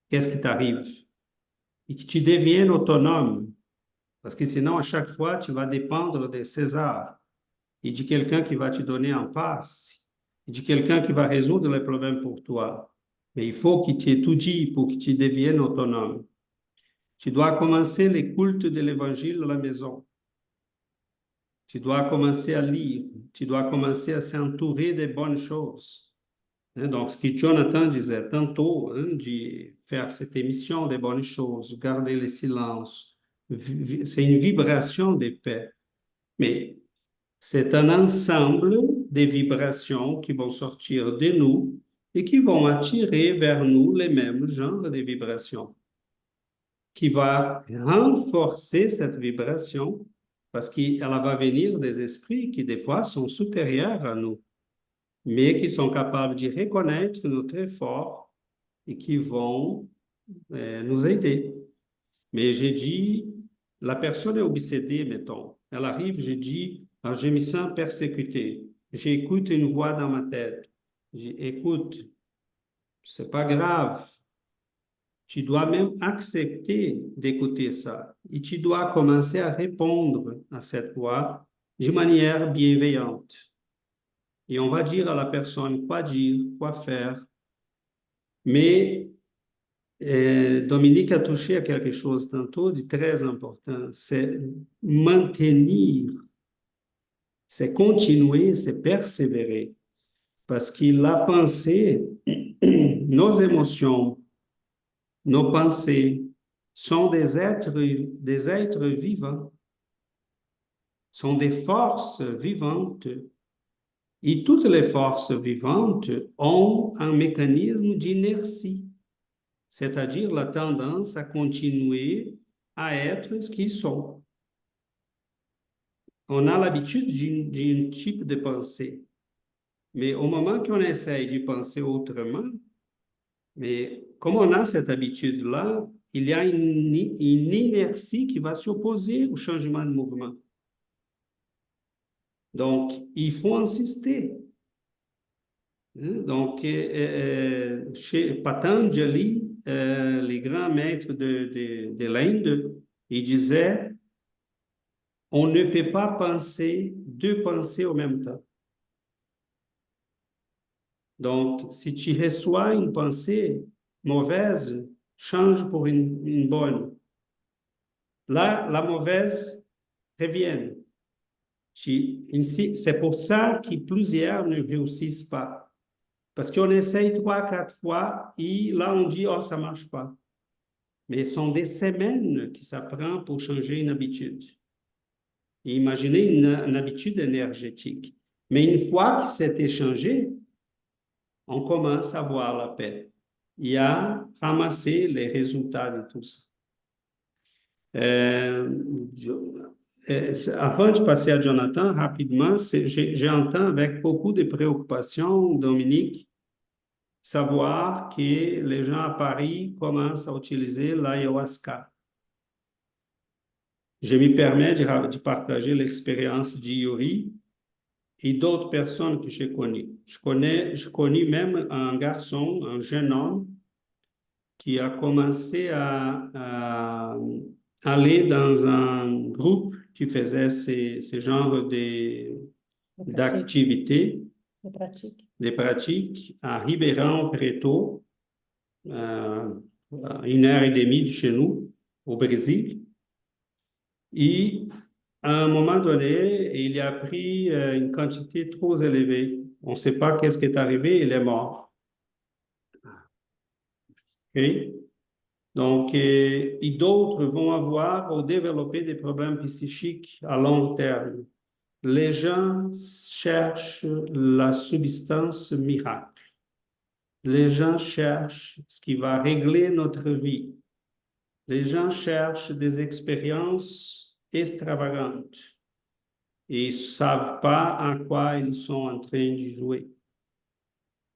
qu'est-ce qui t'arrive et que tu deviennes autonome. Parce que sinon, à chaque fois, tu vas dépendre de César. Il dit quelqu'un qui va te donner en passe. Il dit quelqu'un qui va résoudre les problèmes pour toi. Mais il faut qu'il t'étudie pour que tu deviennes autonome. Tu dois commencer les cultes de l'évangile à la maison. Tu dois commencer à lire. Tu dois commencer à s'entourer des bonnes choses. Donc, ce que Jonathan disait tantôt, de faire cette émission des bonnes choses, garder le silence, c'est une vibration de paix. Mais c'est un ensemble de vibrations qui vont sortir de nous et qui vont attirer vers nous les mêmes genres de vibrations, qui va renforcer cette vibration parce qu'elle va venir des esprits qui, des fois, sont supérieurs à nous, mais qui sont capables de reconnaître notre effort et qui vont nous aider. Mais j'ai dit, la personne est obsédée, mettons. Elle arrive, je dis, ah, je me sens persécuté. J'écoute une voix dans ma tête. J'écoute, c'est pas grave. Tu dois même accepter d'écouter ça. Et tu dois commencer à répondre à cette voix de manière bienveillante. Et on va dire à la personne quoi dire, quoi faire. Mais Dominique a touché à quelque chose tantôt de très important, c'est maintenir, c'est continuer, c'est persévérer. Parce que la pensée, nos émotions, nos pensées sont des êtres vivants, sont des forces vivantes. Et toutes les forces vivantes ont un mécanisme d'inertie, c'est-à-dire la tendance à continuer à être ce qu'ils sont. On a l'habitude d'un type de pensée, mais au moment qu'on essaye de penser autrement, mais comme on a cette habitude-là, il y a une inertie qui va s'opposer au changement de mouvement. Donc, il faut insister. Donc, chez Patanjali, les grands maîtres de l'Inde, ils disaient, on ne peut pas penser deux pensées au même temps. Donc, si tu reçois une pensée mauvaise, change pour une bonne. Là, la mauvaise revient. C'est pour ça que plusieurs ne réussissent pas. Parce qu'on essaye 3, 4 fois et là, on dit, oh, ça ne marche pas. Mais ce sont des semaines que ça prend pour changer une habitude. Et imaginez une habitude énergétique. Mais une fois que c'est échangé, on commence à voir la paix et à ramasser les résultats de tout ça. Avant de passer à Jonathan, rapidement, j'entends avec beaucoup de préoccupations, Dominique, savoir que les gens à Paris commencent à utiliser l'ayahuasca. Je me permets de partager l'expérience d'Yuri et d'autres personnes que j'ai connues. Je connais même un garçon, un jeune homme, qui a commencé à aller dans un groupe qui faisait ce genre d'activités, des pratiques à Ribeirão Preto, à 1h30 de chez nous, au Brésil. Et à un moment donné, il a pris une quantité trop élevée. On ne sait pas qu'est-ce qui est arrivé, il est mort. Okay? Donc, et d'autres vont avoir ou développer des problèmes psychiques à long terme. Les gens cherchent la substance miracle. Les gens cherchent ce qui va régler notre vie. Les gens cherchent des expériences extravagantes et ils ne savent pas à quoi ils sont en train de jouer.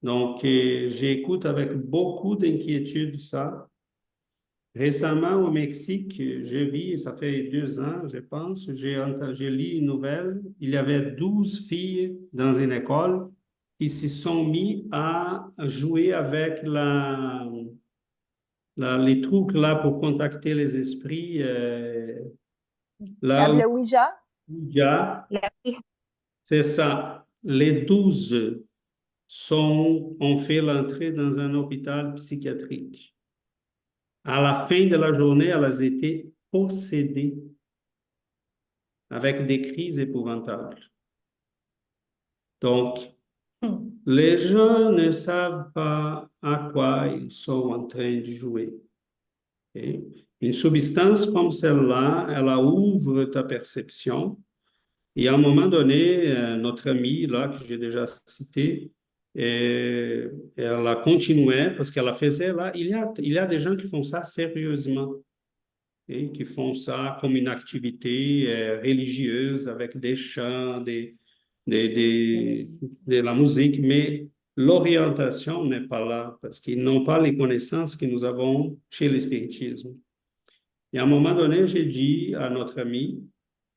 Donc, j'écoute avec beaucoup d'inquiétude ça. Récemment, au Mexique, j'ai vu, ça fait 2 ans, je pense, j'ai lu une nouvelle. Il y avait 12 filles dans une école qui se sont mis à jouer avec les trucs là pour contacter les esprits. Là Comme le Ouija? Ouija. C'est ça. Les 12 ont fait l'entrée dans un hôpital psychiatrique. À la fin de la journée, elles étaient possédées avec des crises épouvantables. Donc, les gens ne savent pas à quoi ils sont en train de jouer. Okay? Une substance comme celle-là, elle ouvre ta perception. Et à un moment donné, notre amie, là, que j'ai déjà cité, elle a continué parce qu'elle a fait ça. Là, il y a des gens qui font ça sérieusement et qui font ça comme une activité religieuse avec des chants, de la musique, mais l'orientation n'est pas là parce qu'ils n'ont pas les connaissances que nous avons chez le spiritisme. Et à un moment donné, j'ai dit à notre ami,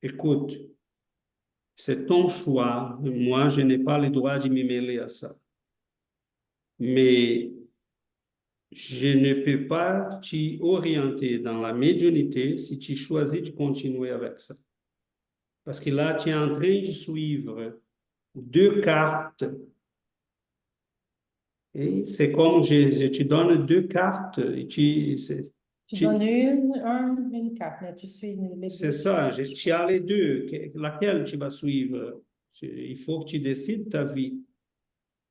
écoute, c'est ton choix. Moi, je n'ai pas le droit de me mêler à ça. Mais je ne peux pas t'y orienter dans la médiumnité si tu choisis de continuer avec ça. Parce que là, tu es en train de suivre 2 cartes. Et c'est comme je te donne 2 cartes. Et Tu donnes une carte, mais tu suis les deux. C'est ça, tu as les 2. Laquelle tu vas suivre? Il faut que tu décides ta vie.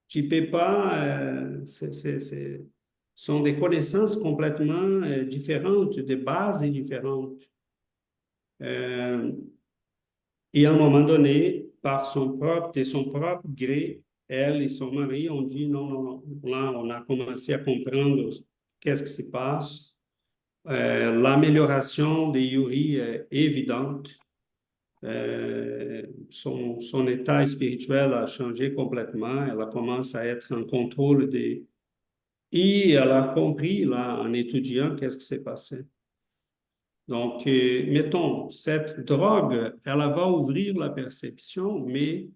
Tu ne peux pas, sont des connaissances complètement différentes, des bases différentes. Et à un moment donné, de son propre gré, elle et son mari ont dit non, non, non. Là, on a commencé à comprendre qu'est-ce qui se passe. L'amélioration de Yuri est évidente. Son état spirituel a changé complètement. Elle a commencé à être en contrôle des... Et elle a compris, là, en étudiant, qu'est-ce qui s'est passé. Donc, mettons, cette drogue, elle va ouvrir la perception, mais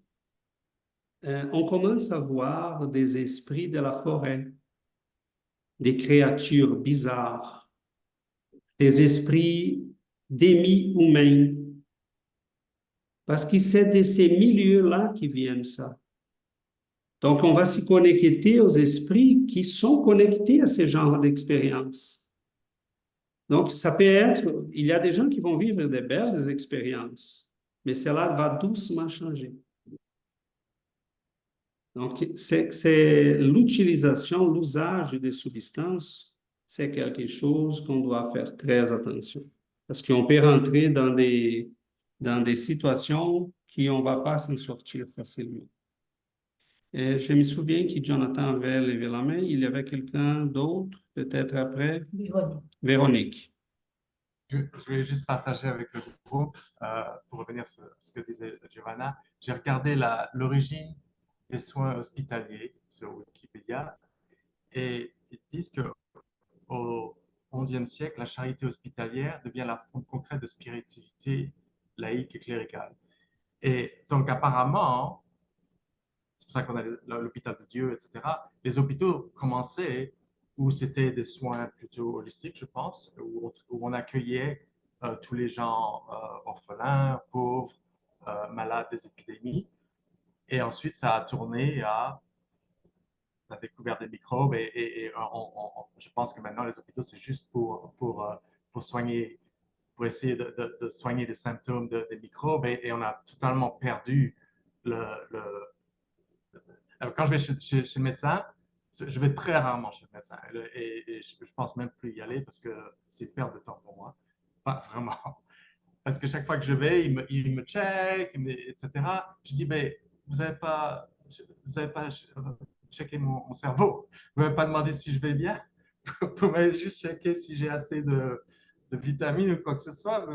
on commence à voir des esprits de la forêt, des créatures bizarres, des esprits demi-humains. Parce que c'est de ces milieux-là qui viennent ça. Donc, on va s'y connecter aux esprits qui sont connectés à ce genre d'expériences. Donc, ça peut être, il y a des gens qui vont vivre de belles expériences, mais cela va doucement changer. Donc, c'est l'utilisation, l'usage des substances, c'est quelque chose qu'on doit faire très attention. Parce qu'on peut rentrer dans des situations qui on ne va pas s'en sortir facilement. Et je me souviens que Jonathan avait levé la main. Il y avait quelqu'un d'autre, peut-être après? Véronique. Je voulais juste partager avec le groupe, pour revenir sur ce que disait Giovanna. J'ai regardé l'origine des soins hospitaliers sur Wikipédia et ils disent qu'au XIe siècle, la charité hospitalière devient la forme concrète de spiritualité laïque et cléricale. Et donc apparemment, c'est pour ça qu'on a l'hôpital de Dieu, etc. Les hôpitaux commençaient où c'était des soins plutôt holistiques, je pense, où on accueillait tous les gens orphelins, pauvres, malades des épidémies. Et ensuite, ça a tourné à la découverte des microbes. Et je pense que maintenant, les hôpitaux, c'est juste pour soigner, pour essayer de soigner les symptômes des microbes. Et on a totalement perdu quand je vais chez le médecin, je vais très rarement chez le médecin et je pense même plus y aller parce que c'est une perte de temps pour moi. Pas vraiment. Parce que chaque fois que je vais, il me check, etc. Je dis, mais vous n'avez pas checké mon cerveau. Vous m'avez pas demandé si je vais bien. Vous m'avez juste checké si j'ai assez de vitamines ou quoi que ce soit.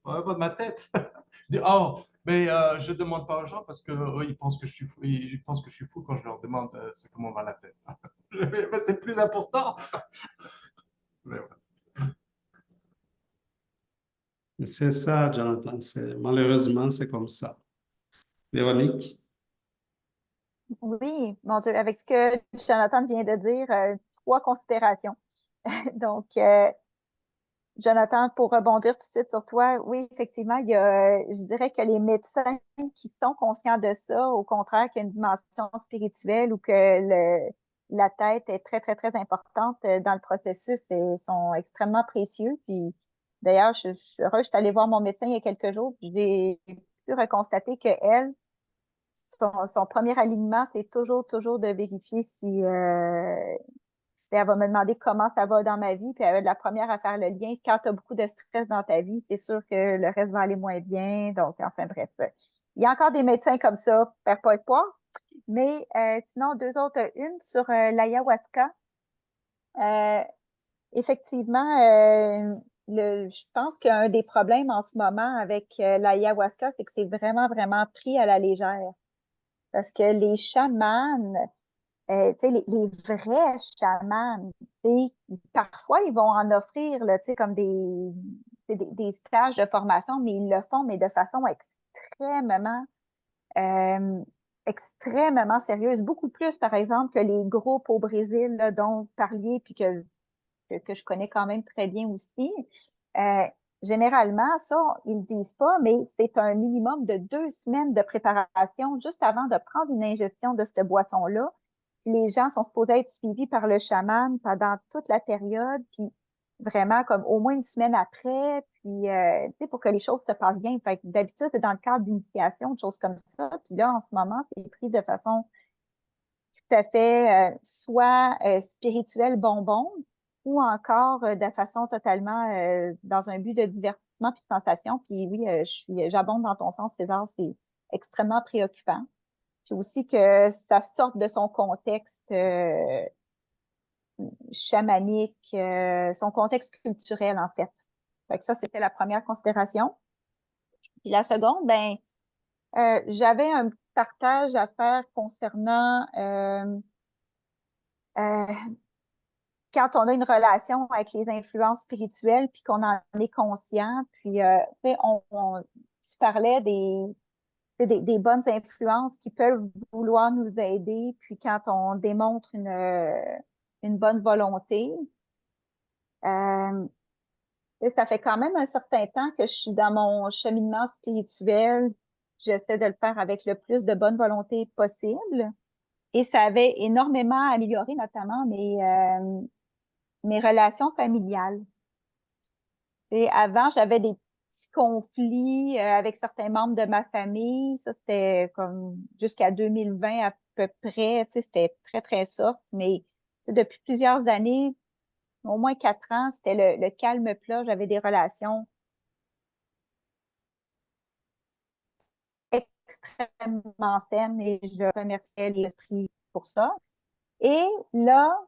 Pas de ma tête. Je dis, oh, mais je ne demande pas aux gens parce qu'ils pensent que je suis fou. Ils pensent que je suis fou quand je leur demande comment va la tête. Mais c'est plus important. Mais ouais. C'est ça, Jonathan. Malheureusement, c'est comme ça. Véronique? Oui, mon Dieu, avec ce que Jonathan vient de dire, 3 considérations. Donc, Jonathan, pour rebondir tout de suite sur toi, oui, effectivement, je dirais que les médecins qui sont conscients de ça, au contraire, qu'il y a une dimension spirituelle ou que la tête est très, très, très importante dans le processus et sont extrêmement précieux. Puis, d'ailleurs, je suis heureuse, je suis allée voir mon médecin il y a quelques jours, puis j'ai pu reconstater que elle, son premier alignement, c'est toujours de vérifier si elle va me demander comment ça va dans ma vie, puis elle va être la première à faire le lien. Quand tu as beaucoup de stress dans ta vie, c'est sûr que le reste va aller moins bien. Donc, enfin bref. Il y a encore des médecins comme ça, perds pas espoir. Mais sinon, deux autres, une sur l'ayahuasca. Euh, effectivement, je pense qu'un des problèmes en ce moment avec l'ayahuasca, c'est que c'est vraiment, vraiment pris à la légère. Parce que les chamans, tu sais, les vrais chamans, tu sais, parfois, ils vont en offrir, là, tu sais, comme des stages de formation, mais ils le font, mais de façon extrêmement, euh, extrêmement sérieuse. Beaucoup plus, par exemple, que les groupes au Brésil, là, dont vous parliez, puis que je connais quand même très bien aussi. Euh, généralement, ça, ils le disent pas, mais c'est un minimum de 2 semaines de préparation juste avant de prendre une ingestion de cette boisson-là. Puis les gens sont supposés être suivis par le chaman pendant toute la période, puis vraiment comme au moins une semaine après, puis tu sais, pour que les choses se passent bien. Fait que d'habitude, c'est dans le cadre d'initiation, de choses comme ça. Puis là, en ce moment, c'est pris de façon tout à fait soit spirituelle bonbon ou encore de façon totalement dans un but de divertissement puis de sensation. Puis oui, j'abonde dans ton sens, César, c'est extrêmement préoccupant. Puis aussi que ça sorte de son contexte chamanique, son contexte culturel, en fait. Fait que ça, c'était la première considération. Puis la seconde, ben, j'avais un petit partage à faire concernant euh, quand on a une relation avec les influences spirituelles, puis qu'on en est conscient, puis tu sais, tu parlais des bonnes influences qui peuvent vouloir nous aider, puis quand on démontre une bonne volonté, euh, tu sais, ça fait quand même un certain temps que je suis dans mon cheminement spirituel. J'essaie de le faire avec le plus de bonne volonté possible. Et ça avait énormément amélioré notamment mes relations familiales. Et avant, j'avais des petits conflits avec certains membres de ma famille. Ça, c'était comme jusqu'à 2020 à peu près. Tu sais, c'était très, très soft. Mais tu sais, depuis plusieurs années, au moins 4 ans, c'était le calme plat. J'avais des relations extrêmement saines et je remerciais l'esprit pour ça. Et là,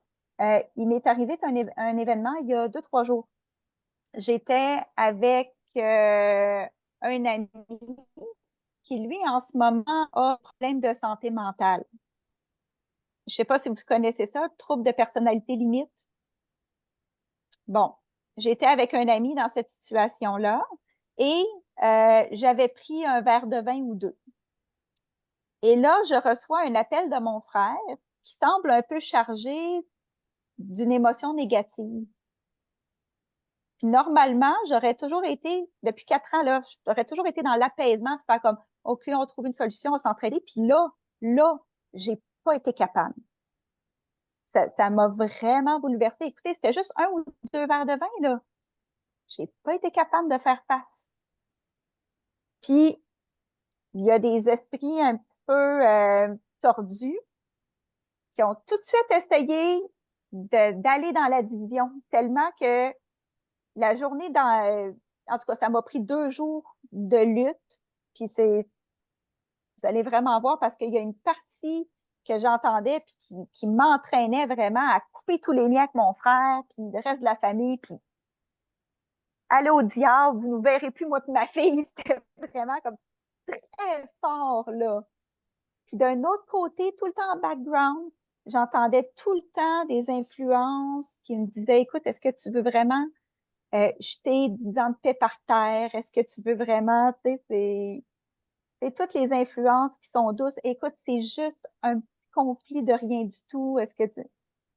il m'est arrivé un événement il y a 2, 3 jours. J'étais avec un ami qui, lui, en ce moment, a un problème de santé mentale. Je ne sais pas si vous connaissez ça, trouble de personnalité limite. Bon, j'étais avec un ami dans cette situation-là et j'avais pris un verre de vin ou deux. Et là, je reçois un appel de mon frère qui semble un peu chargé d'une émotion négative. Puis normalement, j'aurais toujours été, depuis 4 ans, là, j'aurais toujours été dans l'apaisement, faire comme, OK, on trouve une solution, on s'entraider. Puis là, j'ai pas été capable. Ça m'a vraiment bouleversée. Écoutez, c'était juste 1 ou 2 verres de vin, là. J'ai pas été capable de faire face. Puis, il y a des esprits un petit peu tordus qui ont tout de suite essayé d'aller dans la division, tellement que la journée en tout cas, ça m'a pris 2 jours de lutte. Puis vous allez vraiment voir parce qu'il y a une partie que j'entendais puis qui m'entraînait vraiment à couper tous les liens avec mon frère, puis le reste de la famille, puis allez au diable, vous ne verrez plus moi et ma fille. C'était vraiment comme très fort, là. Puis d'un autre côté, tout le temps en background, j'entendais tout le temps des influences qui me disaient, écoute, est-ce que tu veux vraiment jeter 10 ans de paix par terre? Est-ce que tu veux vraiment, tu sais, c'est toutes les influences qui sont douces. Écoute, c'est juste un petit conflit de rien du tout. Est-ce que tu...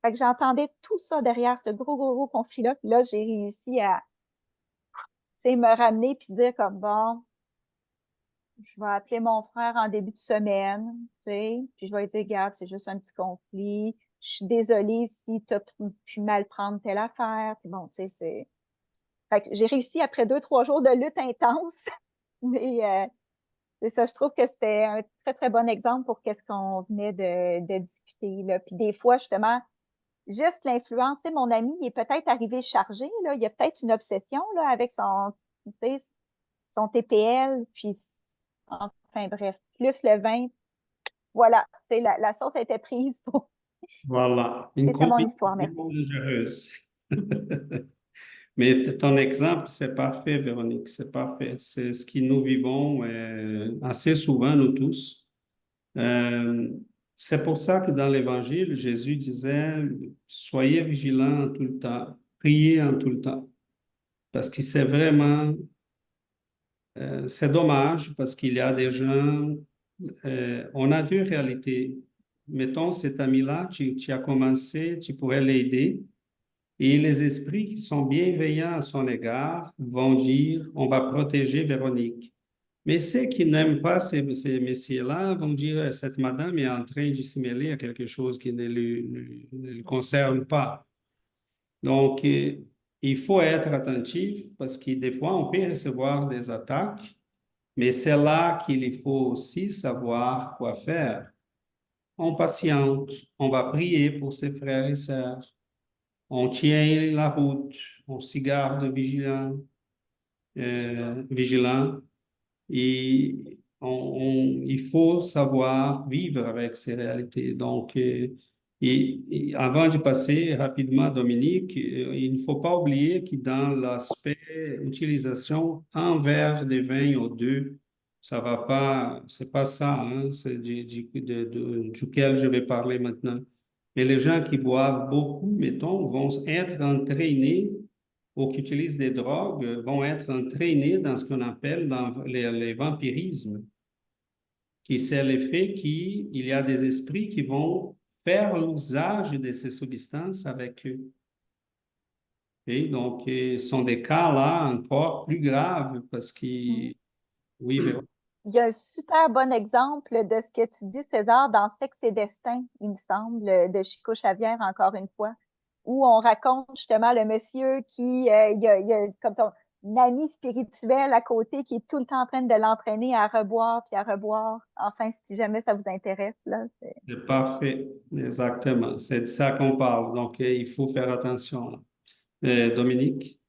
Fait que j'entendais tout ça derrière ce gros conflit-là. Puis là, j'ai réussi sais, me ramener puis dire comme, bon, je vais appeler mon frère en début de semaine, tu sais, puis je vais lui dire, regarde, c'est juste un petit conflit. Je suis désolée si tu as pu mal prendre telle affaire. Puis bon, tu sais, c'est... Fait que j'ai réussi après 2-3 jours de lutte intense, mais c'est ça, je trouve que c'était un très, très bon exemple pour qu'est-ce qu'on venait de discuter, là. Puis des fois, justement, juste l'influence, tu sais, mon ami, il est peut-être arrivé chargé, là, il y a peut-être une obsession, là, avec son, tu sais, son TPL, puis enfin bref, plus le vin, voilà, tu sais, la sauce a été prise pour... Voilà, une C'était mon combinaison histoire, merci. dangereuse. Mais ton exemple, c'est parfait, Véronique, c'est parfait. C'est ce que nous vivons assez souvent, nous tous. Euh, c'est pour ça que dans l'Évangile, Jésus disait, soyez vigilants en tout le temps, priez en tout le temps. Parce que c'est vraiment, c'est dommage parce qu'il y a des gens, on a deux réalités. Mettons, cet ami-là, tu as commencé, tu pourrais l'aider. Et les esprits qui sont bienveillants à son égard vont dire, on va protéger Véronique. Mais ceux qui n'aiment pas ces messieurs-là vont dire, cette madame est en train de se mêler à quelque chose qui ne le concerne pas. Donc, il faut être attentif parce que des fois, on peut recevoir des attaques, mais c'est là qu'il faut aussi savoir quoi faire. On patiente, on va prier pour ses frères et sœurs. On tient la route, on s'y garde vigilant et il faut savoir vivre avec ces réalités. Donc, et avant de passer rapidement, Dominique, il ne faut pas oublier que dans l'aspect utilisation un verre de vin ou deux, ça va pas, c'est pas ça, hein, c'est duquel je vais parler maintenant. Mais les gens qui boivent beaucoup, mettons, vont être entraînés ou qui utilisent des drogues vont être entraînés dans ce qu'on appelle dans les vampirismes, qui c'est l'effet qu'il y a des esprits qui vont faire l'usage de ces substances avec eux. Et donc, ce sont des cas là encore plus graves parce que, Mm. oui, Il y a un super bon exemple de ce que tu dis, César, dans Sexe et Destin, il me semble, de Chico Xavier, encore une fois, où on raconte justement le monsieur qui, il y a comme ton ami spirituel à côté qui est tout le temps en train de l'entraîner à reboire puis à reboire. Enfin, si jamais ça vous intéresse, là, c'est parfait, exactement. C'est de ça qu'on parle. Donc, il faut faire attention. Dominique?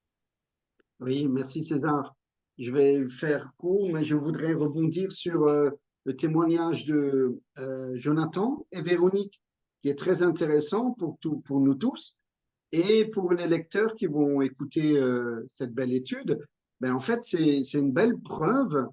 Oui, merci César. Je vais faire court, mais je voudrais rebondir sur le témoignage de Jonathan et Véronique, qui est très intéressant pour nous tous et pour les lecteurs qui vont écouter cette belle étude. Ben, en fait, c'est une belle preuve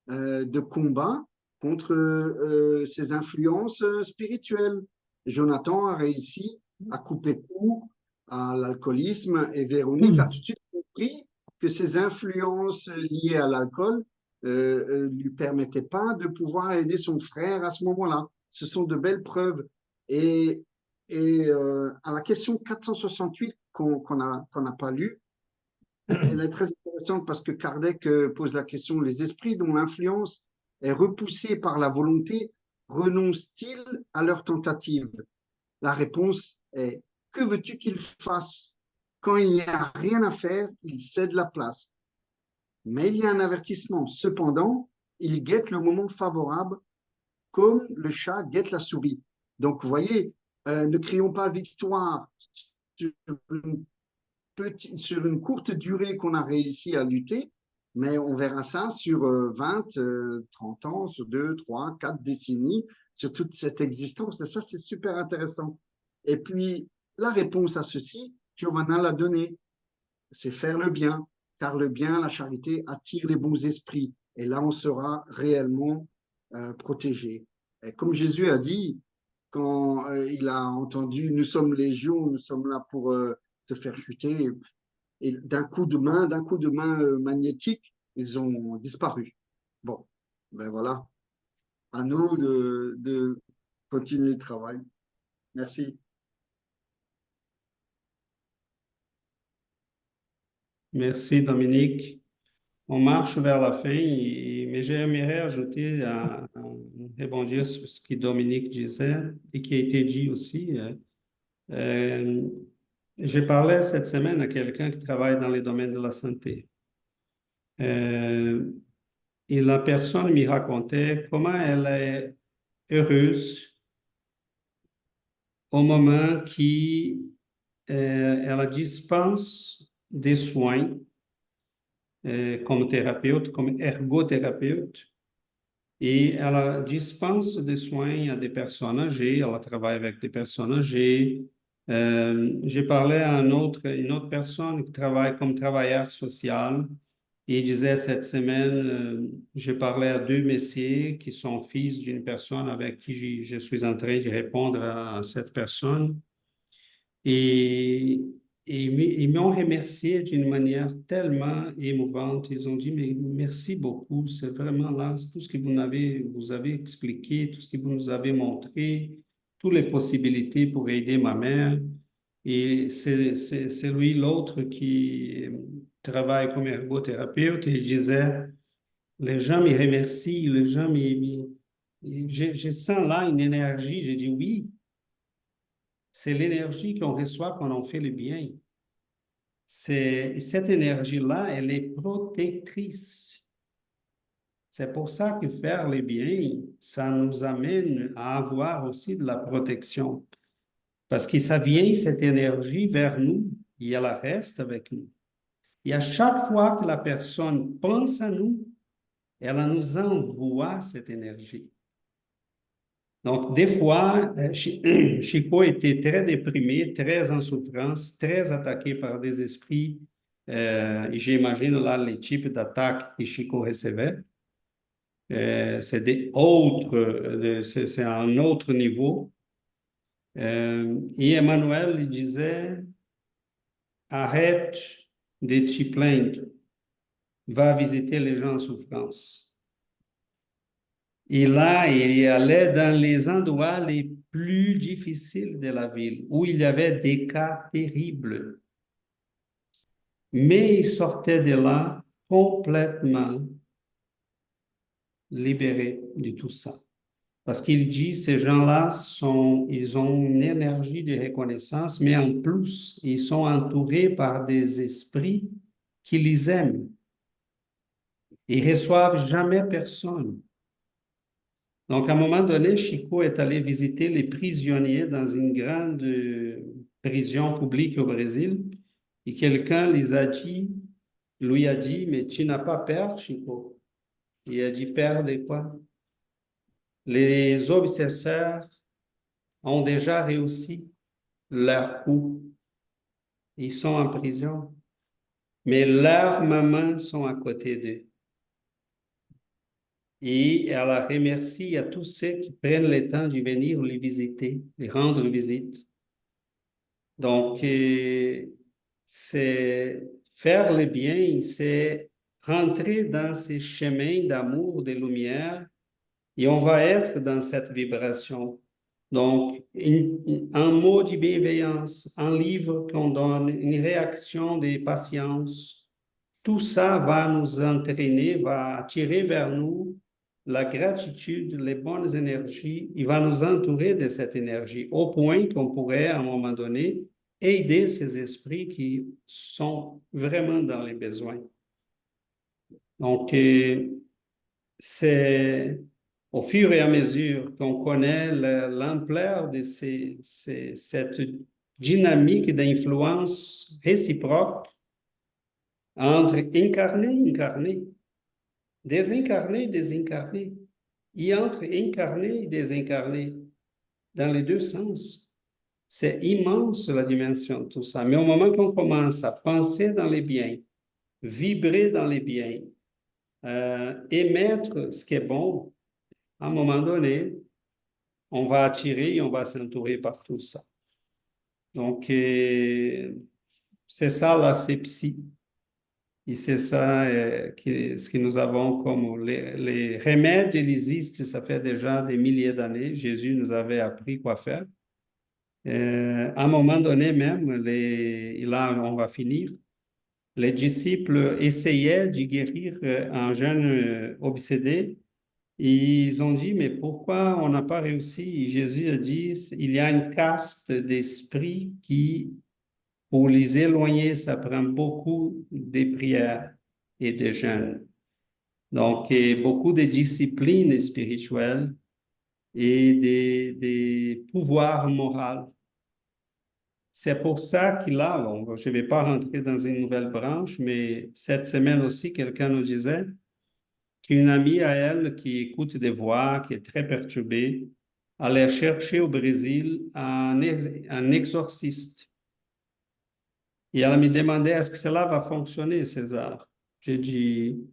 de combat contre ces influences spirituelles. Jonathan a réussi à couper court à l'alcoolisme et Véronique a tout de suite compris que ces influences liées à l'alcool lui permettaient pas de pouvoir aider son frère à ce moment-là. Ce sont de belles preuves. Et, à la question 468 qu'on n'a pas lue, elle est très intéressante parce que Kardec pose la question, les esprits dont l'influence est repoussée par la volonté renoncent-ils à leur tentative? La réponse est, que veux-tu qu'ils fassent? Quand il n'y a rien à faire, ils cèdent la place. Mais il y a un avertissement. Cependant, ils guettent le moment favorable comme le chat guette la souris. Donc, vous voyez, ne crions pas victoire sur une sur une courte durée qu'on a réussi à lutter, mais on verra ça sur 20, 30 ans, sur 2, 3, 4 décennies, sur toute cette existence. Et ça, c'est super intéressant. Et puis, la réponse à ceci, Giovanna l'a donnée, c'est faire le bien, car le bien, la charité, attire les bons esprits. Et là, on sera réellement protégé. Et comme Jésus a dit, quand il a entendu, nous sommes légions, nous sommes là pour te faire chuter, et d'un coup de main magnétique, ils ont disparu. Bon, ben voilà, à nous de continuer le travail. Merci. Merci, Dominique. on marche vers la fin, mais j'aimerais ajouter, rebondir sur ce que Dominique disait et qui a été dit aussi. Euh, j'ai parlé cette semaine à quelqu'un qui travaille dans les domaines de la santé. Et la personne me racontait comment elle est heureuse au moment elle dispense des soins comme thérapeute, comme ergothérapeute, et elle dispense des soins à des personnes âgées, elle travaille avec des personnes âgées. J'ai parlé à une autre personne qui travaille comme travailleur social. Et il disait cette semaine, j'ai parlé à deux messieurs qui sont fils d'une personne avec qui je suis en train de répondre à cette personne. Et, ils m'ont remercié d'une manière tellement émouvante. Ils ont dit, mais merci beaucoup, c'est vraiment là, tout ce que vous avez expliqué, tout ce que vous nous avez montré, toutes les possibilités pour aider ma mère. Et c'est lui, l'autre, qui travaille comme ergothérapeute, et il disait, les gens me remercient, les gens je sens là une énergie. J'ai dit oui, c'est l'énergie qu'on reçoit quand on fait le bien. Cette énergie-là, elle est protectrice. C'est pour ça que faire le bien, ça nous amène à avoir aussi de la protection. Parce que ça vient, cette énergie, vers nous et elle reste avec nous. Et à chaque fois que la personne pense à nous, elle nous envoie cette énergie. Donc, des fois, Chico était très déprimé, très en souffrance, très attaqué par des esprits. Et j'imagine là les types d'attaques que Chico recevait. C'est un autre niveau. Et Emmanuel lui disait, arrête de te plaindre, va visiter les gens en souffrance. Et là, il allait dans les endroits les plus difficiles de la ville, où il y avait des cas terribles. Mais il sortait de là complètement libéré de tout ça. Parce qu'il dit, ces gens-là ils ont une énergie de reconnaissance, mais en plus, ils sont entourés par des esprits qui les aiment. Ils ne reçoivent jamais personne. Donc, à un moment donné, Chico est allé visiter les prisonniers dans une grande prison publique au Brésil. Et quelqu'un lui a dit, mais tu n'as pas peur, Chico? Il a dit, peur de quoi? Les obsesseurs ont déjà réussi leur coup. Ils sont en prison. Mais leurs mamans sont à côté d'eux. Et elle a remercié à tous ceux qui prennent le temps de venir les visiter, les rendre visite. Donc, c'est faire le bien, c'est rentrer dans ces chemins d'amour, de lumière, et on va être dans cette vibration. Donc, un mot de bienveillance, un livre qu'on donne, une réaction de patience, tout ça va nous entraîner, va attirer vers nous la gratitude, les bonnes énergies, il va nous entourer de cette énergie, au point qu'on pourrait, à un moment donné, aider ces esprits qui sont vraiment dans les besoins. Donc, c'est au fur et à mesure qu'on connaît l'ampleur de cette dynamique d'influence réciproque entre incarné et incarné, désincarné et désincarné, et entre incarné et désincarné, dans les deux sens. C'est immense la dimension de tout ça. Mais au moment qu'on commence à penser dans les biens, vibrer dans les biens, émettre ce qui est bon, à un moment donné, on va attirer et on va s'entourer par tout ça. Donc, c'est ça l'asepsie. Et c'est ça ce que nous avons comme les remèdes, ils existent, ça fait déjà des milliers d'années. Jésus nous avait appris quoi faire. À un moment donné même, et là on va finir, les disciples essayaient de guérir un jeune obsédé. Ils ont dit, mais pourquoi on n'a pas réussi? Et Jésus a dit, il y a une caste d'esprits qui, pour les éloigner, ça prend beaucoup de prières et de jeûnes. Donc, et beaucoup de disciplines spirituelles et des pouvoirs moraux. C'est pour ça que là, bon, je ne vais pas rentrer dans une nouvelle branche, mais cette semaine aussi, quelqu'un nous disait qu'une amie à elle qui écoute des voix, qui est très perturbée, allait chercher au Brésil un exorciste. Et elle me demandait, est-ce que cela va fonctionner, César? J'ai dit,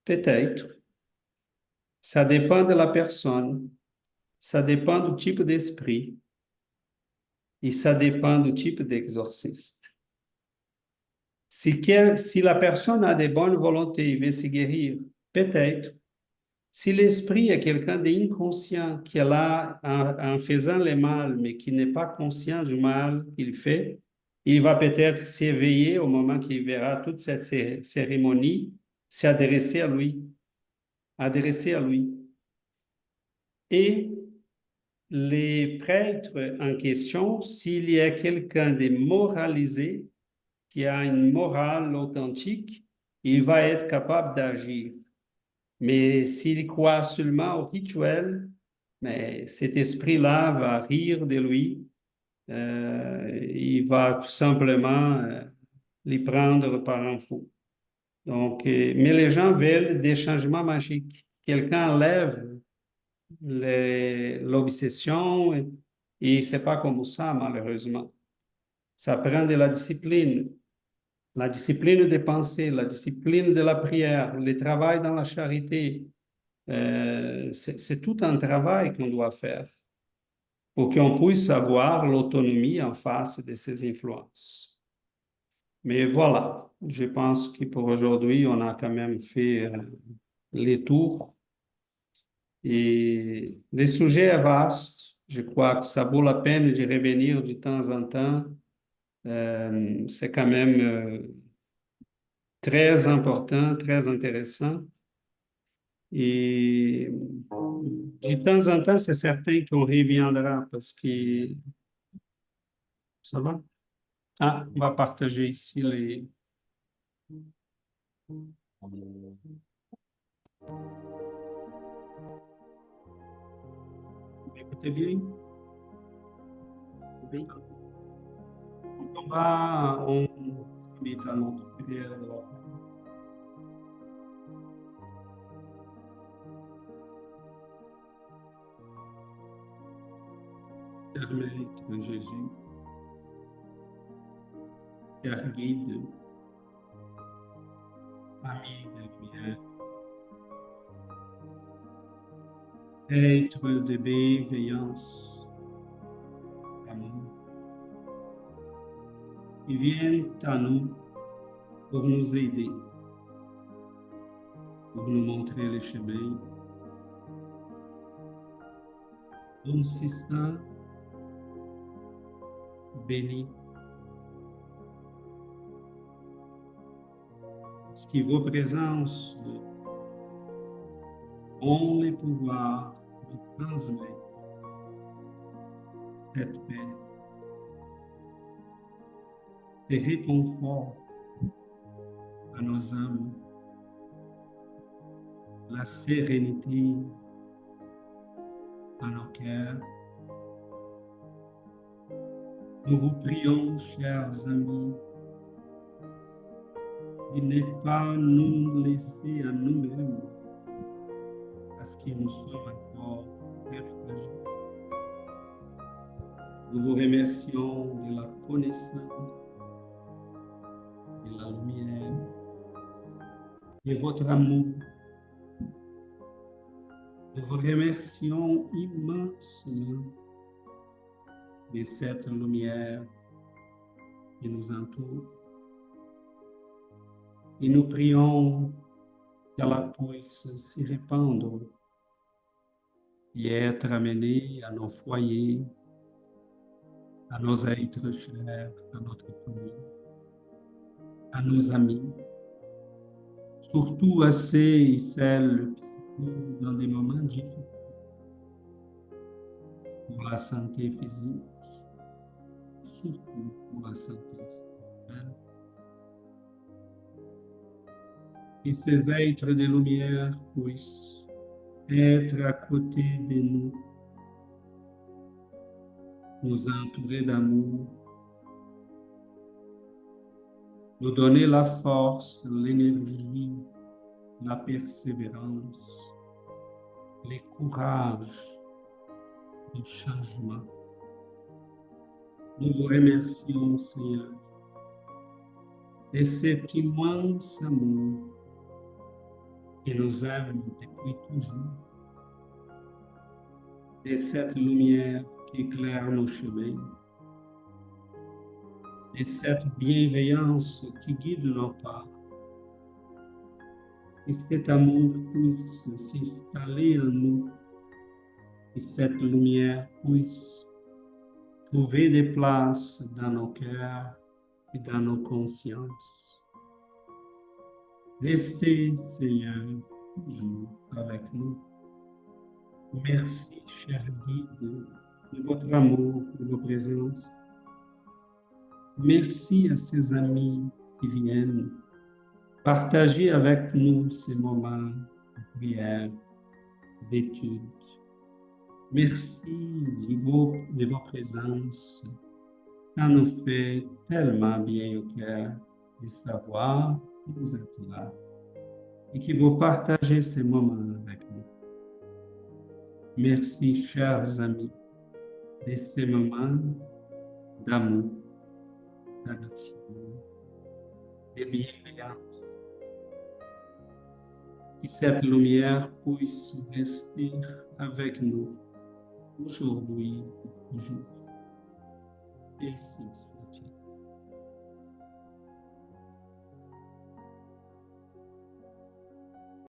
peut-être. Ça dépend de la personne, ça dépend du type d'esprit et ça dépend du type d'exorciste. Si la personne a des bonnes volontés et veut se guérir, peut-être. Si l'esprit est quelqu'un d'inconscient qui est là en faisant le mal, mais qui n'est pas conscient du mal qu'il fait, il va peut-être s'éveiller au moment qu'il verra toute cette cérémonie, s'adresser à lui, adresser à lui. Et les prêtres en question, s'il y a quelqu'un de moralisé, qui a une morale authentique, il va être capable d'agir. Mais s'il croit seulement au rituel, mais cet esprit-là va rire de lui. Il va tout simplement les prendre par un fou. Donc, mais les gens veulent des changements magiques. Quelqu'un enlève l'obsession et c'est pas comme ça, malheureusement. Ça prend de la discipline des pensées, la discipline de la prière, le travail dans la charité. C'est tout un travail qu'on doit faire pour qu'on puisse avoir l'autonomie en face de ces influences. Mais voilà, je pense que pour aujourd'hui, on a quand même fait les tours. Et le sujet est vaste. Je crois que ça vaut la peine de revenir de temps en temps. C'est quand même très important, très intéressant. Et de temps en temps, c'est certain qu'on reviendra parce que ça va. Ah, on va partager ici les. Écoutez bien. Oui. On invite à notre prière. Père Maître Jésus, Père guide, ami de lumière, être de bienveillance, d'amour, ils viennent à nous pour nous aider, pour nous montrer le chemin. Homme si saint, béni, parce que vos présences ont le pouvoir de transmettre cette paix et réconfort à nos âmes, la sérénité à nos cœurs. Nous vous prions, chers amis, de ne pas nous laisser à nous-mêmes parce que nous sommes encore très fragiles. Nous vous remercions de la connaissance, de la lumière, de votre amour. Nous vous remercions immensément de cette lumière qui nous entoure. Et nous prions qu'elle puisse se répandre et être amenée à nos foyers, à nos êtres chers, à notre famille, à nos amis, surtout à ceux et celles qui se trouvent dans des moments difficiles pour la santé physique, et surtout pour la santé spirituelle. Que ces êtres de lumière puissent être à côté de nous, nous entourer d'amour, nous donner la force, l'énergie, la persévérance, le courage du changement. Nous vous remercions, Seigneur, de cet immense amour qui nous aime depuis toujours, de cette lumière qui éclaire nos chemins, de cette bienveillance qui guide nos pas. Et cet amour puisse s'installer en nous, et cette lumière puisse trouver des places dans nos cœurs et dans nos consciences. Restez, Seigneur, toujours avec nous. Merci, cher guide, de votre amour, de votre présence. Merci à ces amis qui viennent partager avec nous ces moments de prière, d'étude. Merci de vos présences. Ça nous fait tellement bien au cœur de savoir que vous êtes là et que vous partagez ces moments avec nous. Merci, chers amis, de ces moments d'amour, d'amitié, de bienveillance. Que cette lumière puisse rester avec nous aujourd'hui et toujours. Merci.